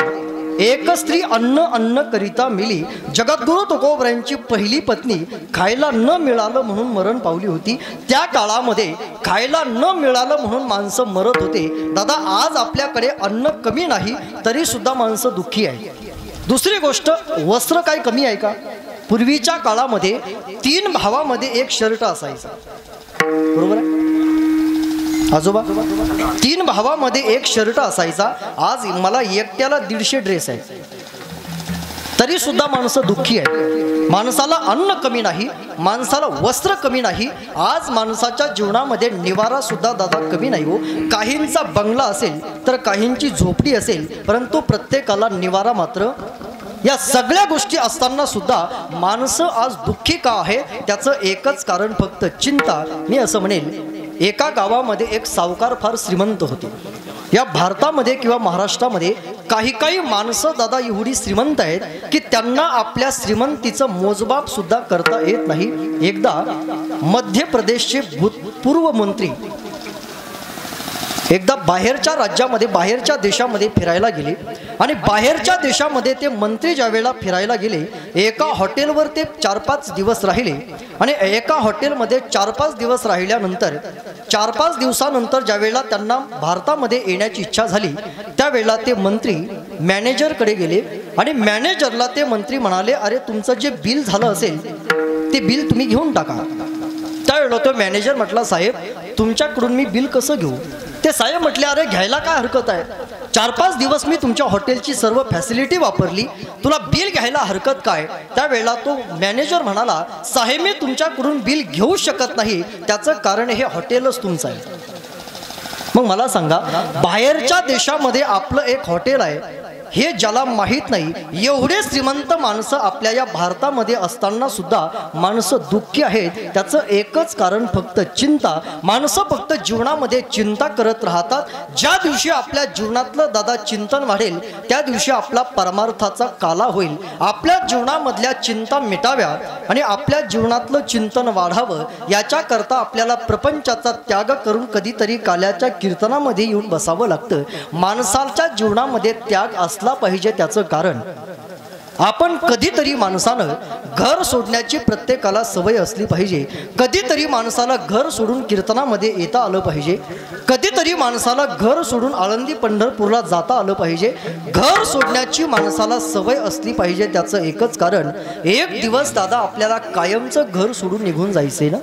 एक स्त्री अन्न करिता मिली. जगद्गुरु तुकोबरायांची पहिली पत्नी खायला न मिळालं म्हणून मरण पावली होती. त्या काळामध्ये खायला न मिळालं म्हणून माणसं मरत होते. दादा आज आपल्याकडे अन्न कमी नाही तरी सुद्धा माणसं दुःखी आहे. दुसरी गोष्ट, वस्त्र काय कमी आहे का? पूर्वीच्या काळामध्ये 3 भावामध्ये एक शर्ट असायचा, बरोबर आहे आजोबा? 3 भावामध्ये एक शर्ट असायचा. आज मला एकट्याला 150 ड्रेस आहे तरी सुद्धा माणसं दुःखी आहे. माणसाला अन्न कमी नाही, माणसाला वस्त्र कमी नाही. आज माणसाच्या जीवनामध्ये निवारा सुद्धा दादा कमी नाही हो. काहींचा बंगला असेल तर काहींची झोपडी असेल, परंतु प्रत्येकाला निवारा मात्र. या सगळ्या गोष्टी असताना सुद्धा माणसं आज दुःखी का आहे? त्याचं एकच कारण, फक्त चिंता. मी असं म्हणेन, एका गावामध्ये एक सावकार फार श्रीमंत होते. या भारतामध्ये किंवा महाराष्ट्रामध्ये काही माणसं दादा एवढी श्रीमंत आहेत की त्यांना आपल्या श्रीमंतीचं मोजमाप सुद्धा करता येत नाही. एकदा मध्य प्रदेशचे भूतपूर्व मंत्री एकदा बाहेरच्या राज्यामध्ये बाहेरच्या देशामध्ये फिरायला गेले आणि बाहेरच्या देशामध्ये ते मंत्री ज्यावेळेला फिरायला गेले एका हॉटेलवर ते 4-5 दिवस राहिले आणि एका हॉटेलमध्ये 4-5 दिवस राहिल्यानंतर 4-5 दिवसानंतर ज्यावेळेला त्यांना भारतामध्ये येण्याची इच्छा झाली त्यावेळेला ते मंत्री मॅनेजरकडे गेले आणि मॅनेजरला ते मंत्री म्हणाले, अरे तुमचं जे बिल झालं असेल ते बिल तुम्ही घेऊन टाका. त्यावेळेला तो मॅनेजर म्हटला, साहेब तुमच्याकडून मी बिल कसं घेऊ? ते साहेब म्हटले, अरे घ्यायला काय हरकत आहे, 4-5 दिवस मी तुमच्या हॉटेलची सर्व फॅसिलिटी वापरली, तुला बिल घ्यायला हरकत काय? त्यावेळेला तो मॅनेजर म्हणाला, साहेब मी तुमच्याकडून बिल घेऊ शकत नाही, त्याचं कारण हे हॉटेलच तुमचं आहे. मग मला सांगा, बाहेरच्या देशामध्ये आपलं एक हॉटेल आहे हे ज्याला माहीत नाही, एवढे श्रीमंत माणसं आपल्या या भारतामध्ये असताना सुद्धा माणसं दुःखी आहेत. त्याचं एकच कारण फक्त चिंता. माणसं फक्त जीवनामध्ये चिंता करत राहतात. ज्या दिवशी आपल्या जीवनातलं दादा चिंतन वाढेल त्या दिवशी आपला परमार्थाचा काला होईल. आपल्या जीवनामधल्या चिंता मिटाव्या आणि आपल्या जीवनातलं चिंतन वाढावं याच्याकरता आपल्याला प्रपंचाचा त्याग करून कधीतरी काल्याच्या कीर्तनामध्ये येऊन बसावं लागतं. माणसाच्या जीवनामध्ये त्याग असला पाहिजे. त्याचं कारण आपण कधीतरी माणसानं घर सोडण्याची प्रत्येकाला सवय असली पाहिजे. कधीतरी माणसाला घर सोडून कीर्तनामध्ये येता आलं पाहिजे. कधीतरी माणसाला घर सोडून आळंदी पंढरपूरला जाता आलं पाहिजे. घर सोडण्याची माणसाला सवय असली पाहिजे. त्याचं एकच कारण, एक दिवस दादा आपल्याला कायमचं घर सोडून निघून जायचंय ना.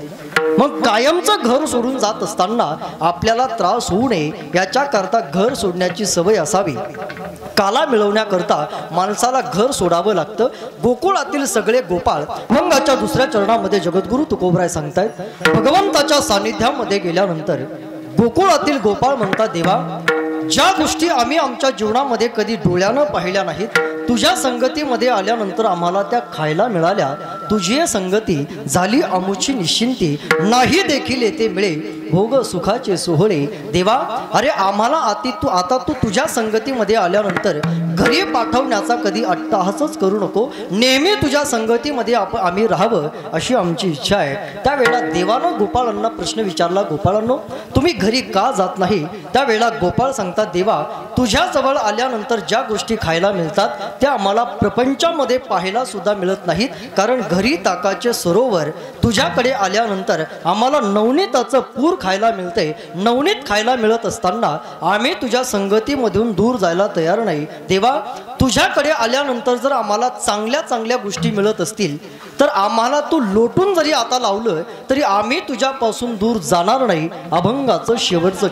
मग कायमचं घर सोडून जात असताना आपल्याला त्रास होऊ नये याच्याकरता घर सोडण्याची सवय असावी. काला मिळवण्याकरता माणसाला घर सोडावं लागतं. गोकुळातील सगळे गोपाळ मंगाच्या दुसऱ्या चरणामध्ये जगद्गुरु तुकोबराय सांगतायत, भगवंताच्या सानिध्यामध्ये गेल्यानंतर गोकुळातील गोपाळ म्हणतात, देवा ज्या गोष्टी आम्ही आमच्या जीवनामध्ये कधी डोळ्यानं पाहिल्या नाहीत, तुझ्या संगतीमध्ये आल्यानंतर आम्हाला त्या खायला मिळाल्या. तुझी संगती झाली आमुची निश्चिंती, नाही देखील येते मिळे भोग सुखाचे सोहळे. देवा अरे आम्हाला आता तू तुझ्या संगतीमध्ये आल्यानंतर घरी पाठवण्याचा कधी अट्टहासच करू नको. नेहमी तुझ्या संगतीमध्ये आम्ही राहावं अशी आमची इच्छा आहे. त्यावेळेला देवानं गोपाळांना प्रश्न विचारला, गोपाळांनो तुम्ही घरी का जात नाही? त्यावेळेला गोपाळ सांगतात, देवा तुझ्याजवळ आल्यानंतर ज्या गोष्टी खायला मिळतात त्या आम्हाला प्रपंचामध्ये पाहायला सुद्धा मिळत नाहीत. कारण घरी ताकाचे सरोवर, तुझ्याकडे आल्यानंतर आम्हाला नवनीताचं पूर खायला मिळते. नवनीत खायला मिळत असताना आम्ही तुझ्या संगतीमधून दूर जायला तयार नाही. देवा तुझ्याकडे आल्यानंतर जर आम्हाला चांगल्या चांगल्या गोष्टी मिळत असतील तर आम्हाला तू लोटून जरी आता लावलं तरी आम्ही तुझ्यापासून दूर जाणार नाही. अभंगाचं शेवटचं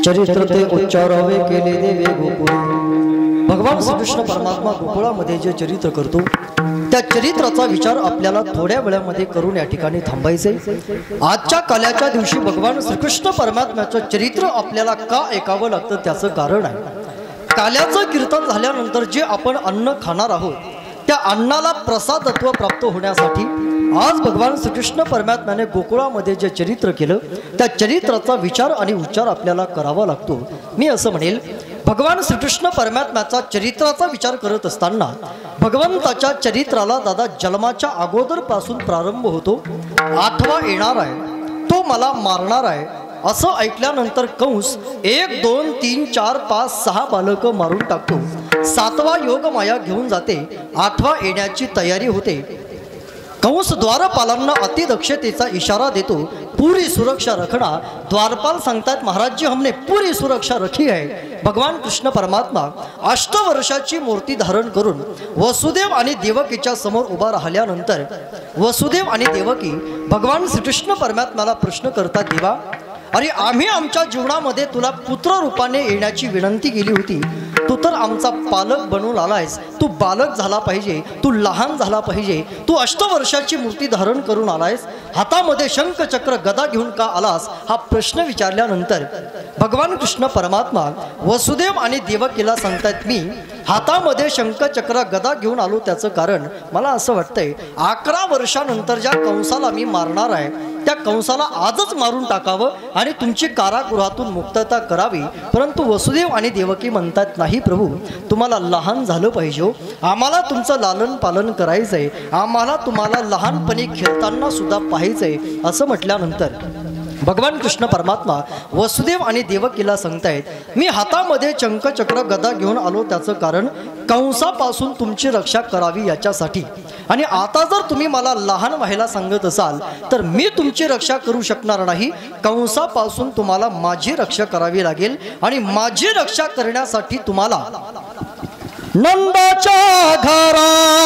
चरित्र ते उच्चारावे केले देवे गोकुळ. भगवान श्रीकृष्ण परमात्मा गोकुळामध्ये जे चरित्र करतो त्या चरित्राचा विचार आपल्याला थोड्या वेळामध्ये करून या ठिकाणी थांबायचे. आजच्या काल्याच्या दिवशी भगवान श्रीकृष्ण परमात्म्याचं चरित्र आपल्याला का ऐकावं लागतं त्याचं कारण आहे. काल्याचं कीर्तन झाल्यानंतर जे आपण अन्न खाणार आहोत त्या अन्नाला प्रसादत्व प्राप्त होण्यासाठी आज भगवान श्रीकृष्ण परमात्म्याने गोकुळामध्ये जे चरित्र केलं त्या चरित्राचा विचार आणि उच्चार आपल्याला करावा लागतो. मी असं म्हणेल, भगवान श्रीकृष्ण परमात्म्याचा चरित्राचा विचार करत असताना भगवंताच्या चरित्राला दादा जन्माच्या अगोदरपासून प्रारंभ होतो. 8वा येणार आहे, तो मला मारणार आहे असं ऐकल्यानंतर कंस 1 2 3 4 5 6 बालक मारून टाकतो. 7वा योग माया घेऊन जाते. 8वा येण्याची तयारी होते. कंस द्वारपालांना अतिदक्षतेचा इशारा देतो, पूरी सुरक्षा रखना. द्वारपाल सांगतात, महाराज जी हमने पूरी सुरक्षा रखी है. भगवान कृष्ण परमात्मा 8 वर्षाची मूर्ती धारण करून वसुदेव आणि देवकीच्या समोर उभा राहिल्यानंतर वसुदेव आणि देवकी भगवान श्रीकृष्ण परमात्म्याला प्रश्न करतात, देवा अरे आम्ही आमच्या जीवनामध्ये तुला पुत्र रूपाने येण्याची विनंती केली होती, तू तर आमचा पालक बनून आलायस, तू बालक झाला पाहिजे, तू लहान झाला पाहिजे, तू अष्टवर्षाची मूर्ती धारण करून आलायस, हातामध्ये शंख चक्र गदा घेऊन का आलास, हा प्रश्न विचारल्यानंतर भगवान कृष्ण परमात्मा वसुदेव आणि देवकीला सांगतायत, मी हातामध्ये शंख चक्र गदा घेऊन आलो त्याचं कारण मला असं वाटतंय 11 वर्षानंतर ज्या कंसाला मी मारणार आहे त्या कंसाला आजच मारून टाकावं आणि तुमची कारागृहातून मुक्तता करावी. परंतु वसुदेव आणि देवकी म्हणतात, नाही प्रभू, तुम्हाला लहान झालं पाहिजे, आम्हाला तुमचं लालन पालन करायचंय, आम्हाला तुम्हाला लहानपणी खेळताना सुद्धा पाहायचंय. असं म्हटल्यानंतर भगवान कृष्ण परमात्मा वसुदेव आणि देवकीला सांगतायत, मी हातामध्ये शंख चक्र गदा घेऊन आलो त्याचं कारण कंसापासून तुमची रक्षा करावी याच्यासाठी. आणि आता जर तुम्ही मला लहान व्हायला सांगत असाल तर मी तुमची रक्षा करू शकणार नाही, कंसापासून तुम्हाला माझी रक्षा करावी लागेल. आणि माझी रक्षा करण्यासाठी तुम्हाला नंदाच्या घराला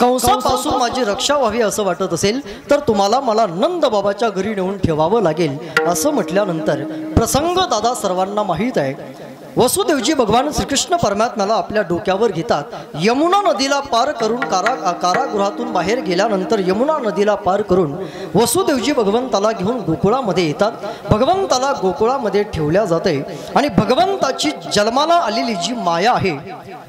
कंसापासून माझी रक्षा व्हावी असं वाटत असेल तर तुम्हाला मला नंद बाबाच्या घरी नेऊन ठेवावं लागेल. असं म्हटल्यानंतर प्रसंग दादा सर्वांना माहीत आहे. वसुदेवजी भगवान श्रीकृष्ण परमात्म्याला आपल्या डोक्यावर घेतात. यमुना नदीला पार करून कारागृहातून बाहेर गेल्यानंतर यमुना नदीला पार करून वसुदेवजी भगवंताला घेऊन गोकुळामध्ये येतात. भगवंताला गोकुळामध्ये ठेवल्या जाते आणि भगवंताची जन्माला आलेली जी माया आहे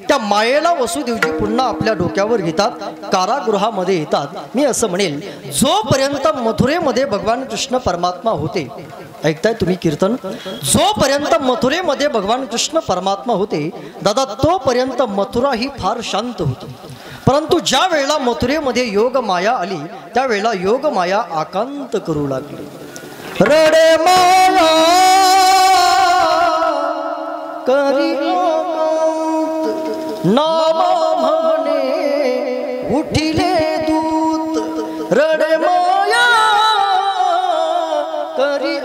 त्या मायेला वसुदेवजी पुन्हा आपल्या डोक्यावर घेतात, कारागृहामध्ये येतात. मी असं म्हणेल, जोपर्यंत मथुरेमध्ये भगवान कृष्ण परमात्मा होते, ऐकताय तुम्ही कीर्तन, जोपर्यंत मथुरेमध्ये भगवान कृष्ण परमात्मा होते दादा, तोपर्यंत मथुरा ही फार शांत होती. परंतु ज्या वेळेला मथुरेमध्ये योग माया आली त्यावेळेला योग माया आकांत करू लागली. रडे माया करी नाम म्हणे उठिले दूत, रडे माया करी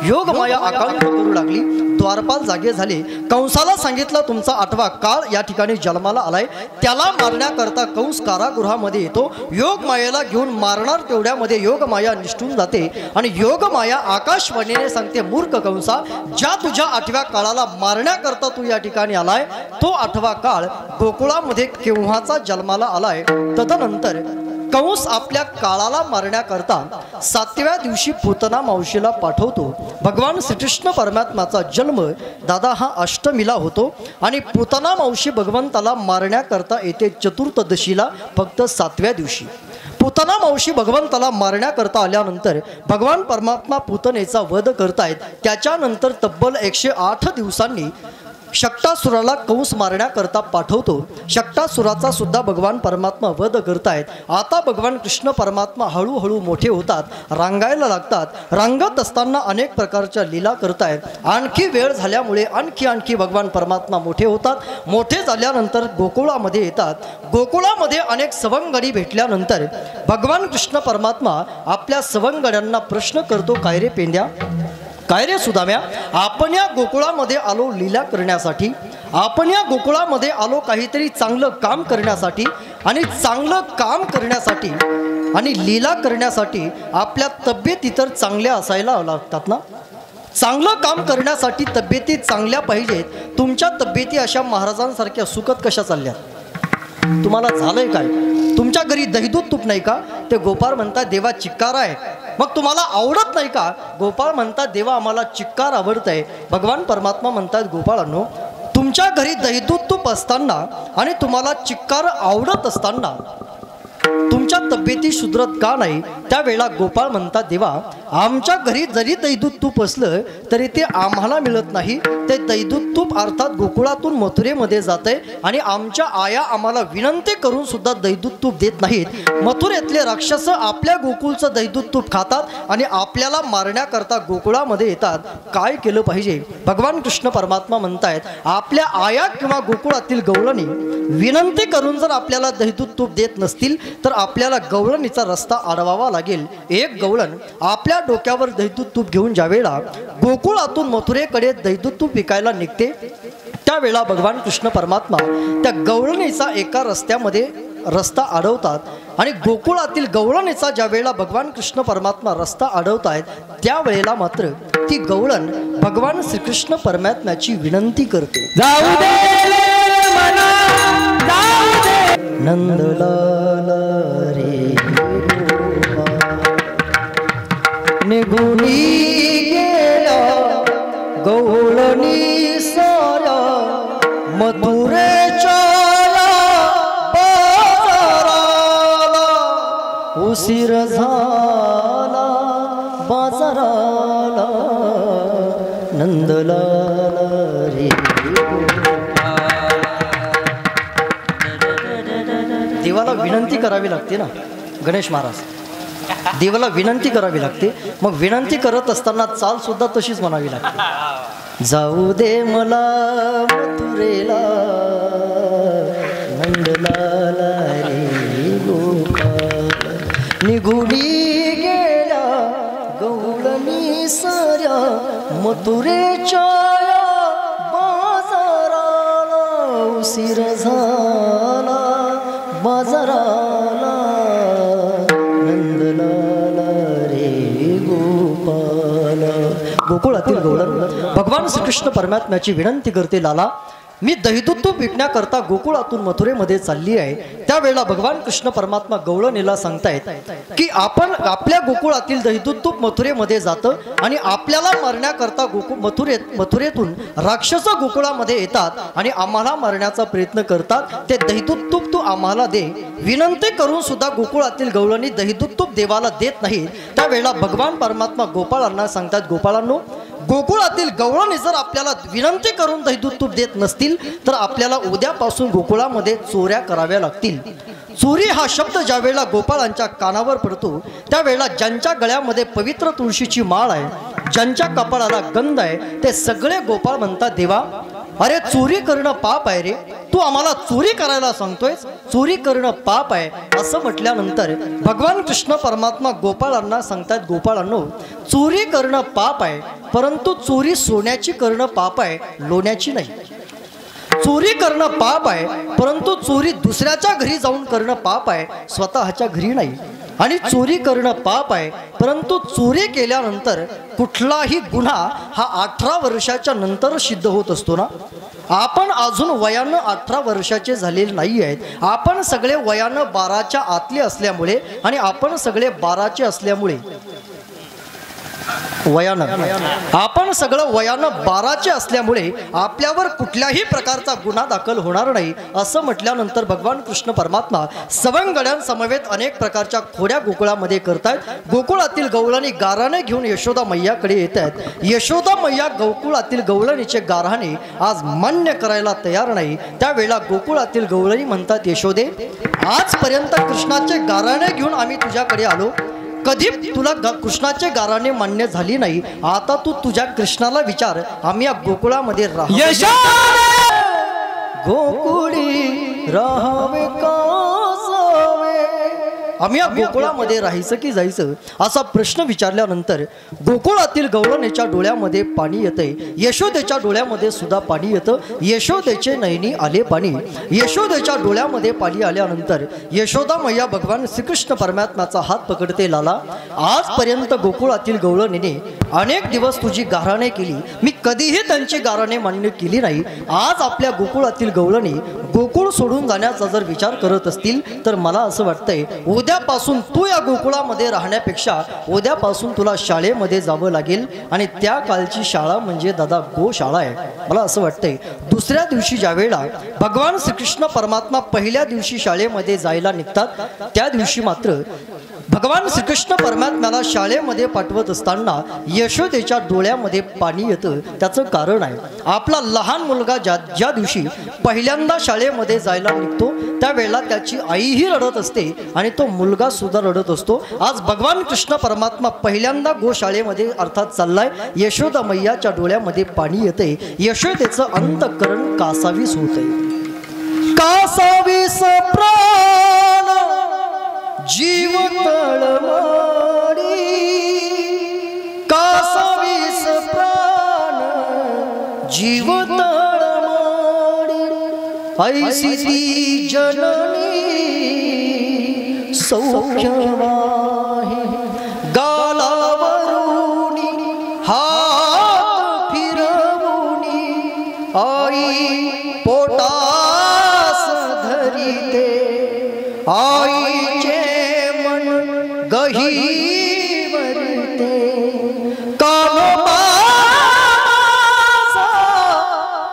योग माया आकांत करू लागली. द्वारपाल जागे झाले. कंसाला सांगितलं, तुमचा 8वा काळ या ठिकाणी जन्माला आलाय, त्याला मारण्याकरता कंस कारागृहामध्ये येतो. योग मायेला घेऊन मारणार तेवढ्यामध्ये योग माया निष्ठून जाते आणि योग माया आकाशवाणीने सांगते, मूर्ख कंसा, ज्या तुझ्या 8व्या काळाला मारण्याकरता तू या ठिकाणी आलाय तो 8वा काळ गोकुळामध्ये केव्हाचा जन्माला आलाय. तदनंतर कंस आपल्या काळाला मारण्याकरता 7व्या दिवशी पूतना मावशीला पाठवतो. भगवान श्रीकृष्ण परमात्म्याचा जन्म दादा हा अष्टमीला होतो आणि पूतना मावशी भगवंताला मारण्याकरता येते चतुर्थदशीला, फक्त 7व्या दिवशी. पूतना मावशी भगवंताला मारण्याकरता आल्यानंतर भगवान परमात्मा पूतनेचा वध करतायत. त्याच्यानंतर तब्बल 108 दिवसांनी शक्टासुराला कंस मारण्याकरता पाठवतो. शक्टासुराचा सुद्धा भगवान परमात्मा वध करतायत. आता भगवान कृष्ण परमात्मा हळूहळू मोठे होतात, रांगायला लागतात. रांगत असताना अनेक प्रकारच्या लीला करतायत. आणखी वेळ झाल्यामुळे आणखी भगवान परमात्मा मोठे होतात. मोठे झाल्यानंतर गोकुळामध्ये येतात. गोकुळामध्ये अनेक सवंगडी भेटल्यानंतर भगवान कृष्ण परमात्मा आपल्या सवंगड्यांना प्रश्न करतो, काय रे पेंड्या, काय रे सुदाम्या, आपण या गोकुळामध्ये आलो लीला करण्यासाठी, आपण या गोकुळामध्ये आलो काहीतरी चांगलं काम करण्यासाठी आणि चांगलं काम करण्यासाठी आणि लीला करण्यासाठी आपल्या तब्येती तर चांगल्या असायला लागतात ना. चांगलं काम करण्यासाठी तब्येती चांगल्या पाहिजेत. तुमच्या तब्येती अशा महाराजांसारख्या सुखत कशा चालल्यात? तुम्हाला झालंय काय? तुमच्या घरी दहीदूध तूप नाही का? ते गोपाळ म्हणतात देवा चिक्कार आहे. मग तुम्हाला आवडत नाही का? गोपाळ म्हणतात देवा आम्हाला चिक्कार आवडतंय. भगवान परमात्मा म्हणतात गोपाळांनो, तुमच्या घरी दहीदूध तूप असताना आणि तुम्हाला चिक्कार आवडत असताना तुमच्या तब्येती सुधरत का नाही? त्यावेळेला गोपाळ म्हणतात देवा आमच्या घरी जरी दहीदूध तूप असलं तरी ते आम्हाला मिळत नाही. ते दहीदूध तूप अर्थात गोकुळातून मथुरेमध्ये जाते आणि आमच्या आया आम्हाला विनंती करून सुद्धा दहीदूध तूप देत नाहीत. मथुरेतले राक्षस आपल्या गोकुळचं दहीदूध तूप खातात आणि आपल्याला मारण्याकरता गोकुळामध्ये येतात. काय केलं पाहिजे? भगवान कृष्ण परमात्मा म्हणतायत आपल्या आया किंवा गोकुळातील गवळणी विनंती करून जर आपल्याला दहीदूध तूप देत नसतील तर आपल्याला गवळणीचा रस्ता अडवावा लागेल. एक गवळण आपल्या डोक्यावर दहीदूध तूप घेऊन ज्यावेळेला गोकुळातून मथुरेकडे दहीदूध तूप विकायला निघते त्यावेळेला भगवान कृष्ण परमात्मा त्या गवळणीचा एका रस्त्यामध्ये रस्ता अडवतात आणि गोकुळातील गवळणीचा ज्या वेळेला भगवान कृष्ण परमात्मा रस्ता अडवतायत त्यावेळेला मात्र ती गवळण भगवान श्रीकृष्ण परमात्म्याची विनंती करते. जाऊ दे मना जाऊ दे नंदलाल रे निघुनी गेल्या गवळणी साऱ्या मथुरेच्या बाजाराला उशीर झाला बाजाराला नंदलाल रे. देवाला विनंती करावी लागते ना गणेश महाराज, देवाला विनंती करावी लागते. मग विनंती करत असताना चाल सुद्धा तशीच म्हणावी लागते. जाऊ दे मला मथुरेला नंदलाल रे गोपाळ निघुनी गेल्या गवळणी साऱ्या मथुरेच्या बाजाराला उशीर झाला बाजाराला नंदलाल रे गोपाल. गोकुळातील गवळण भगवान श्रीकृष्ण परमात्म्याची विनंती करते लाला मी दहीदूध तूप विकण्याकरता गोकुळातून मथुरेमध्ये चालली आहे. त्यावेळेला भगवान कृष्ण परमात्मा गवळणीला सांगतायत की आपण आपल्या गोकुळातील दहीदूध तूप मथुरेमध्ये जातं आणि आपल्याला मारण्याकरता मथुरेतून राक्षस गोकुळामध्ये येतात आणि आम्हाला मारण्याचा प्रयत्न करतात. ते दहीदूध तूप तू आम्हाला दे. विनंती करून सुद्धा गोकुळातील गवळणी दहीदूध तूप देवाला देत नाहीत. त्यावेळेला भगवान परमात्मा गोपाळांना सांगतात गोपाळांनो गोकुळातील गवळणी जर आपल्याला विनंती करून दहीदूध तूप देत नसतील तर आपल्याला उद्यापासून गोकुळामध्ये चोऱ्या कराव्या लागतील. चोरी हा शब्द ज्या वेळेला गोपाळांच्या कानावर पडतो त्यावेळेला ज्यांच्या गळ्यामध्ये पवित्र तुळशीची माळ आहे, ज्यांच्या कपाळाला गंध आहे, ते सगळे गोपाळ म्हणतात देवा अरे चोरी करणं पाप आहे रे, तू आम्हाला चोरी करायला सांगतोय, चोरी करणं पाप आहे. असं म्हटल्यानंतर भगवान कृष्ण परमात्मा गोपाळांना सांगतात गोपाळांनो चोरी करणं पाप आहे परंतु चोरी सोन्याची करणं पाप आहे, लोण्याची नाही. चोरी करणं पाप आहे परंतु चोरी दुसऱ्याच्या घरी जाऊन करणं पाप आहे, स्वतःच्या घरी नाही. आणि चोरी करणं पाप आहे परंतु चोरी केल्यानंतर कुठलाही गुन्हा हा 18 वर्षाच्या नंतर सिद्ध होत असतो ना. आपण अजून वयानं 18 वर्षाचे झालेले नाही आहेत. आपण सगळे वयानं 12च्या आतले असल्यामुळे आणि आपण सगळे 12चे असल्यामुळे आपण सगळं वयानं 12चे असल्यामुळे आपल्यावर कुठल्याही प्रकारचा गुन्हा दाखल होणार नाही. असं म्हटल्यानंतर भगवान कृष्ण परमात्मा सवंगड्यांसमवेत अनेक प्रकारच्या खोड्या गोकुळामध्ये करतायत. गोकुळातील गवळणी गाराणे घेऊन यशोदा मैयाकडे येत आहेत. यशोदा मैया गोकुळातील गवळणीचे गाराणे आज मान्य करायला तयार नाही. त्यावेळेला गोकुळातील गवळणी म्हणतात यशोदे आजपर्यंत कृष्णाचे गाराणे घेऊन आम्ही तुझ्याकडे आलो, कधी तुला कृष्णाचे गाराणे मान्य झाली नाही. आता तू तुझ्या कृष्णाला विचार आम्ही या गोकुळामध्ये गोकुळी राहावे कासावे आम्ही या गोकुळामध्ये राहायचं की जायचं असा प्रश्न विचारल्यानंतर गोकुळातील गवळणीच्या डोळ्यामध्ये पाणी येते, यशोदेच्या डोळ्यामध्ये सुद्धा पाणी येतं. यशोदेचे नयनी आले पाणी. यशोदेच्या डोळ्यामध्ये पाणी आल्यानंतर यशोदा मैया भगवान श्रीकृष्ण परमात्म्याचा हात पकडते. लाला, आजपर्यंत गोकुळातील गवळणीने अनेक दिवस तुझी गाऱ्हाणे केली, मी कधीही त्यांची गाऱ्हाणे मान्य केली नाही. आज आपल्या गोकुळातील गवळणी गोकुळ सोडून जाण्याचा जर विचार करत असतील तर मला असं वाटतंय उद्यापासून तू या गोकुळामध्ये राहण्यापेक्षा उद्यापासून तुला शाळेमध्ये जावं लागेल. आणि त्या कालची शाळा म्हणजे दादा गोशाळा आहे. मला असं वाटतंय दुसऱ्या दिवशी ज्यावेळेला भगवान श्रीकृष्ण परमात्मा पहिल्या दिवशी शाळेमध्ये जायला निघतात त्या दिवशी मात्र भगवान श्रीकृष्ण परमात्म्याला शाळेमध्ये पाठवत असताना यशोदेच्या डोळ्यामध्ये पाणी येतं. त्याचं कारण आहे आपला लहान मुलगा ज्या दिवशी पहिल्यांदा शाळेमध्ये जायला निघतो त्यावेळेला त्याची आईही रडत असते आणि तो मुलगा सुद्धा रडत असतो. आज भगवान कृष्ण परमात्मा पहिल्यांदा गोशाळेमध्ये अर्थात चाललाय. यशोदा मैयाच्या डोळ्यामध्ये पाणी येते. यशोदेचं अंतःकरण कासावीस होतंय. कासावीस प्राण जीव तळमळी, कासावीस प्राण जीव तळमळी, ऐसी ती जननी सौख्यवाही. गालावरुनी हात फिरवुनी आई पोटास धरिते, आईचे मन गहिवरते. कान्होबा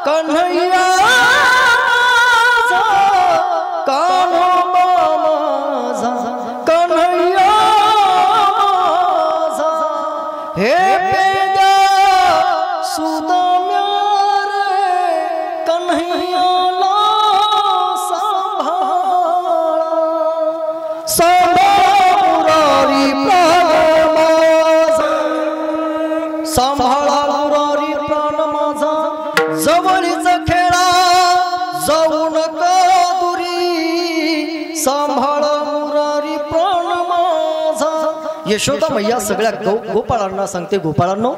कन्हैया कान्होबा माझा कन्हैया माझा, हे पेद्या सुदाम्या रे कन्हैयाला सांभाळा मुरारी प्राण माझा, जवळीच खेळा जाऊ नका दुरी, सांभाळा मुरारी प्राण माझा. यशोदा मैया सगळ्या गोपाळांना सांगते, गोपाळांनो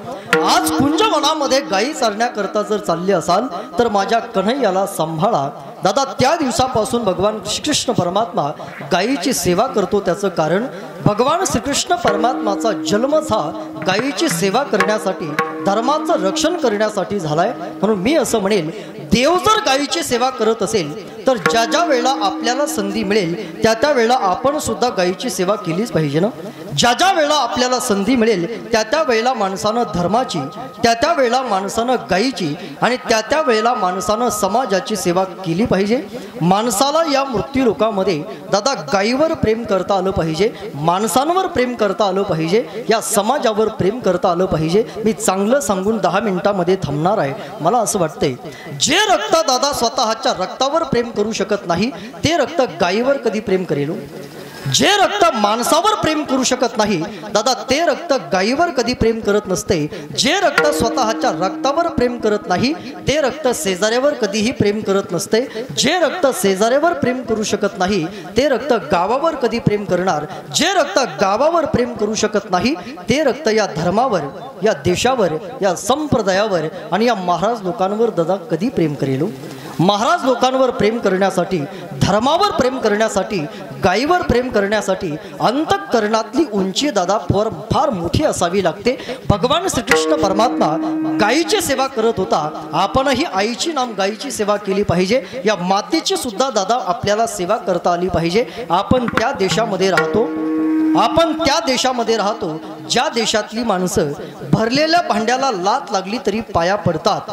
आज कुंजवनामध्ये गायी चारण्याकरता जर चालले असाल तर माझ्या कन्हैयाला सांभाळा. दादा त्या दिवसापासून भगवान श्रीकृष्ण परमात्मा गायीची सेवा करतो. त्याचं कारण भगवान श्रीकृष्ण परमात्माचा जन्मच हा गायीची सेवा करण्यासाठी, धर्माचं रक्षण करण्यासाठी झालाय. म्हणून मी असं म्हणेल देव जर गायीची सेवा करत असेल तर ज्या ज्या वेळेला आपल्याला संधी मिळेल त्या त्या वेळेला आपण सुद्धा गायीची सेवा केलीच पाहिजे ना. ज्या ज्या वेळेला आपल्याला संधी मिळेल त्या त्या वेळेला माणसानं धर्माची, त्या त्या वेळेला माणसानं गायीची आणि त्या त्या वेळेला माणसानं समाजाची सेवा केली पाहिजे. माणसाला या मृत्यूलोकामध्ये दादा गायीवर प्रेम करता आलं पाहिजे, माणसांवर प्रेम करता आलं पाहिजे, या समाजावर प्रेम करता आलं पाहिजे. मी चांगलं सांगून 10 मिनिटांमध्ये थांबणार आहे. मला असं वाटतंय जे रक्त दादा स्वतःच्या रक्तावर प्रेम करू शकत नाही ते रक्त गायीवर कधी प्रेम करेल. जे रक्त माणसावर प्रेम करू शकत नाही दादा ते रक्त गायीवर कधी प्रेम करत नसते. जे रक्त स्वतःच्या रक्तावर प्रेम करत नाही ते रक्त शेजाऱ्यावर कधीही प्रेम करत नसते. जे रक्त शेजाऱ्यावर प्रेम करू शकत नाही ते रक्त गावावर कधी प्रेम करणार. जे रक्त गावावर प्रेम करू शकत नाही ते रक्त या धर्मावर, या देशावर, या संप्रदायावर आणि या महाराज लोकांवर दादा कधी प्रेम करेल. महाराज लोकांवर प्रेम करण्यासाठी, धर्मावर प्रेम करण्यासाठी, गायीवर प्रेम करण्यासाठी अंतःकरणातली उंची दादा फार मोठी असावी लागते. भगवान श्रीकृष्ण परमात्मा गायीची सेवा करत होता. आपणही आईची नाम गायीची सेवा केली पाहिजे. या मातेची सुद्धा दादा आपल्याला सेवा करता आली पाहिजे. आपण त्या देशामध्ये राहतो, आपण त्या देशामध्ये राहतो ज्या देशातली माणसं भरलेल्या भांड्याला लात लागली तरी पाया पडतात.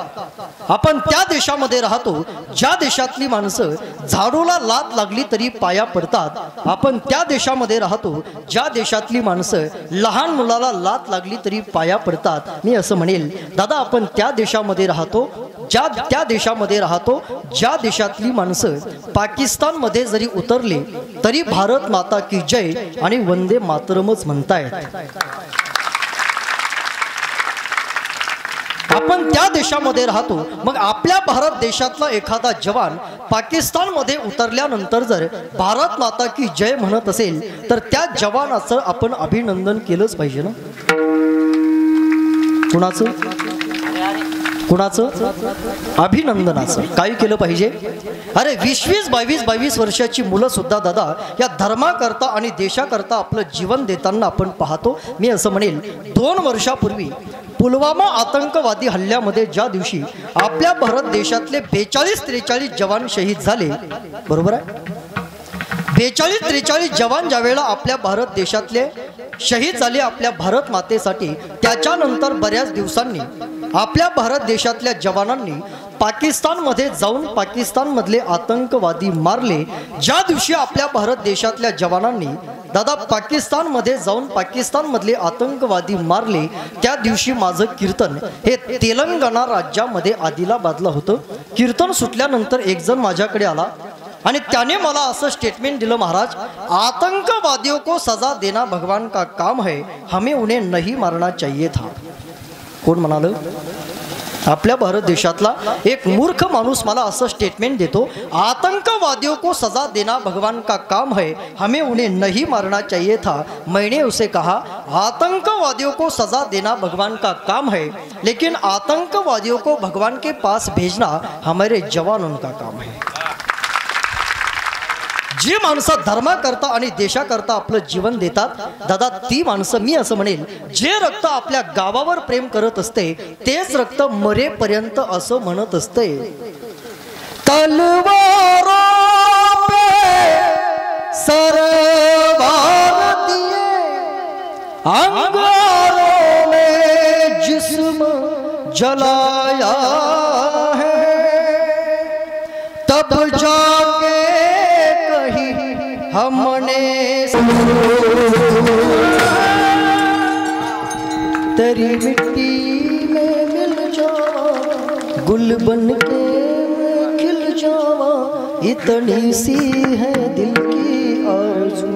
आपण त्या देशामध्ये राहतो ज्या देशातली माणसं झाडूला लात लागली तरी पाया पडतात. आपण त्या देशामध्ये राहतो ज्या देशातली माणसं लहान मुलाला लात लागली तरी पाया पडतात. मी असं म्हणेल दादा आपण त्या देशामध्ये राहतो, त्या देशामध्ये राहतो ज्या देशातली माणसं पाकिस्तानमध्ये जरी उतरले तरी भारत माता की जय आणि वंदे मातरमच म्हणतायत. आपण त्या देशामध्ये राहतो, मग आपल्या भारत देशातला एखादा जवान पाकिस्तानमध्ये उतरल्यानंतर जर भारत माता की जय म्हणत असेल तर त्या जवानाचं आपण अभिनंदन केलंच पाहिजे ना. कुणाचं अभिनंदनाचं काय केलं पाहिजे. अरे 20-22 वर्षाची मुलं सुद्धा दादा या धर्माकरता आणि देशाकरता आपलं जीवन देताना आपण पाहतो. मी असं म्हणेल 2 वर्षापूर्वी पुलवामा आतंकवादी हल्ल्यामध्ये ज्या दिवशी आपल्या भारत देशातले 42-43 जवान शहीद झाले, बरोबर आहे, 42-43 जवान ज्यावेळेला आपल्या भारत देशातले शहीद झाले आपल्या भारत मातेसाठी, त्याच्यानंतर बऱ्याच दिवसांनी आपल्या भारत देशातल्या जवानांनी पाकिस्तानमध्ये जाऊन पाकिस्तानमधले आतंकवादी मारले. ज्या दिवशी आपल्या भारत देशातल्या जवानांनी दादा पाकिस्तानमध्ये जाऊन पाकिस्तानमधले आतंकवादी मारले, त्या दिवशी माझं कीर्तन हे तेलंगणा राज्यामध्ये आदिलाबादला होतं. कीर्तन सुटल्यानंतर एक जण माझ्याकडे आला आणि त्याने मला असं स्टेटमेंट दिलं, महाराज आतंकवादियों को सजा देना भगवान का काम है, हमें उन्हें नहीं मारना चाहिए था. कोण म्हणाल? आपल्या भारत देशातला एक मूर्ख माणूस मला असं स्टेटमेंट देतो, आतंकवादियों को सजा देना भगवान का काम है, हमें उन्हें नहीं मारना चाहिए था. मैंने उसे कहा आतंकवादियों को सजा देना भगवान का काम है, लेकिन आतंकवादियों को भगवान के पास भेजना हमारे जवानों का काम है. जी माणसं धर्माकरता आणि देशाकरता आपलं जीवन देतात दादा, ती माणसं मी असं म्हणेल जे रक्त आपल्या गावावर प्रेम करत असते तेच रक्त मरेपर्यंत असं म्हणत असते. तलवारों पे सरवार दिए, अंगारों में जिस्म जलाया है, तब जाके हमने तेरी मिट्टी में मिल जावा, गुल बन के खिल जावा, इतनी सी है दिल की आरज़ू.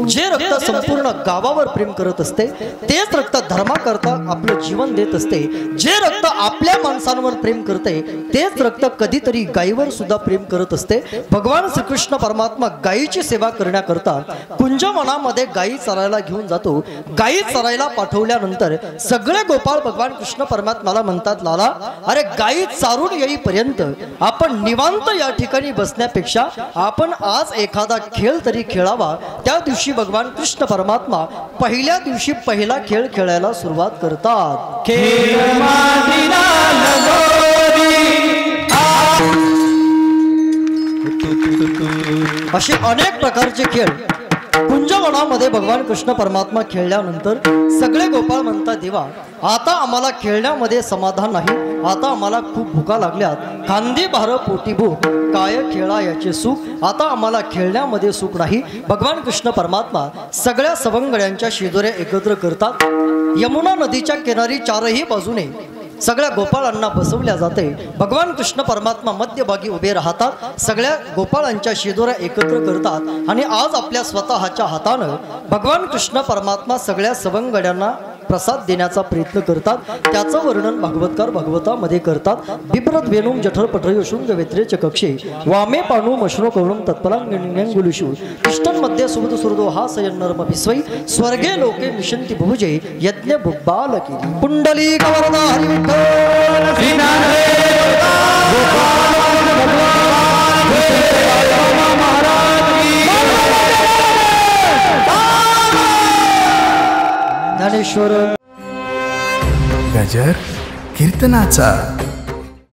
जे रक्त संपूर्ण गावावर प्रेम करत असते तेच रक्त धर्माकरता आपलं जीवन देत असते. जे रक्त आपल्या माणसांवर प्रेम करते तेच रक्त कधीतरी गायीवर सुद्धा प्रेम करत असते. भगवान श्रीकृष्ण परमात्मा गायीची सेवा करण्याकरता कुंजवनामध्ये गायी चरायला घेऊन जातो. गायी चरायला पाठवल्यानंतर सगळे गोपाळ भगवान कृष्ण परमात्माला म्हणतात, लाला अरे गायी चारून येईपर्यंत आपण निवांत या ठिकाणी बसण्यापेक्षा आपण आज एखादा खेळ तरी खेळावा. त्या दिवशी भगवान कृष्ण परमात्मा पहिल्या दिवशी पहिला खेळ खेळायला सुरुवात करतात. असे अनेक प्रकारचे खेळ कुंजवनामध्ये भगवान कृष्ण परमात्मा खेळल्यानंतर सगळे गोपाळ म्हणतात, देवा आता आम्हाला खेळण्यामध्ये समाधान नाही, आता आम्हाला खूप भुका लागल्यात, खांदी भार पोटी भूक, काय खेळा याचे सुख, आता आम्हाला खेळण्यामध्ये सुख नाही. भगवान कृष्ण परमात्मा सगळ्या सवंगड्यांच्या शिदोऱ्या एकत्र करतात. यमुना नदीच्या किनारी चारही बाजूने सगळ्या गोपाळांना बसवल्या जाते. भगवान कृष्ण परमात्मा मध्यभागी उभे राहतात, सगळ्या गोपाळांच्या शिदोऱ्या एकत्र करतात आणि आज आपल्या स्वतःच्या हातानं भगवान कृष्ण परमात्मा सगळ्या सवंगड्यांना प्रसाद देण्याचा प्रयत्न करतात. त्याचं वर्णन भागवतकार भागवतामध्ये करतात. बिभ्रत वेणुम जठर पठरयो शृंग वेत्रेच कक्षे वामे पाणू मश्नो कवणम तत्पलांगुलिषु तिष्ठन् मध्ये सुमृत सुरदो हा सयन्नर्म विश्वै स्वर्गे लोके निशंती भुजे यज्ञ बुब्बाल की पुंडली कवरदा हरि विठ्ठल गजर कीर्तनाचा.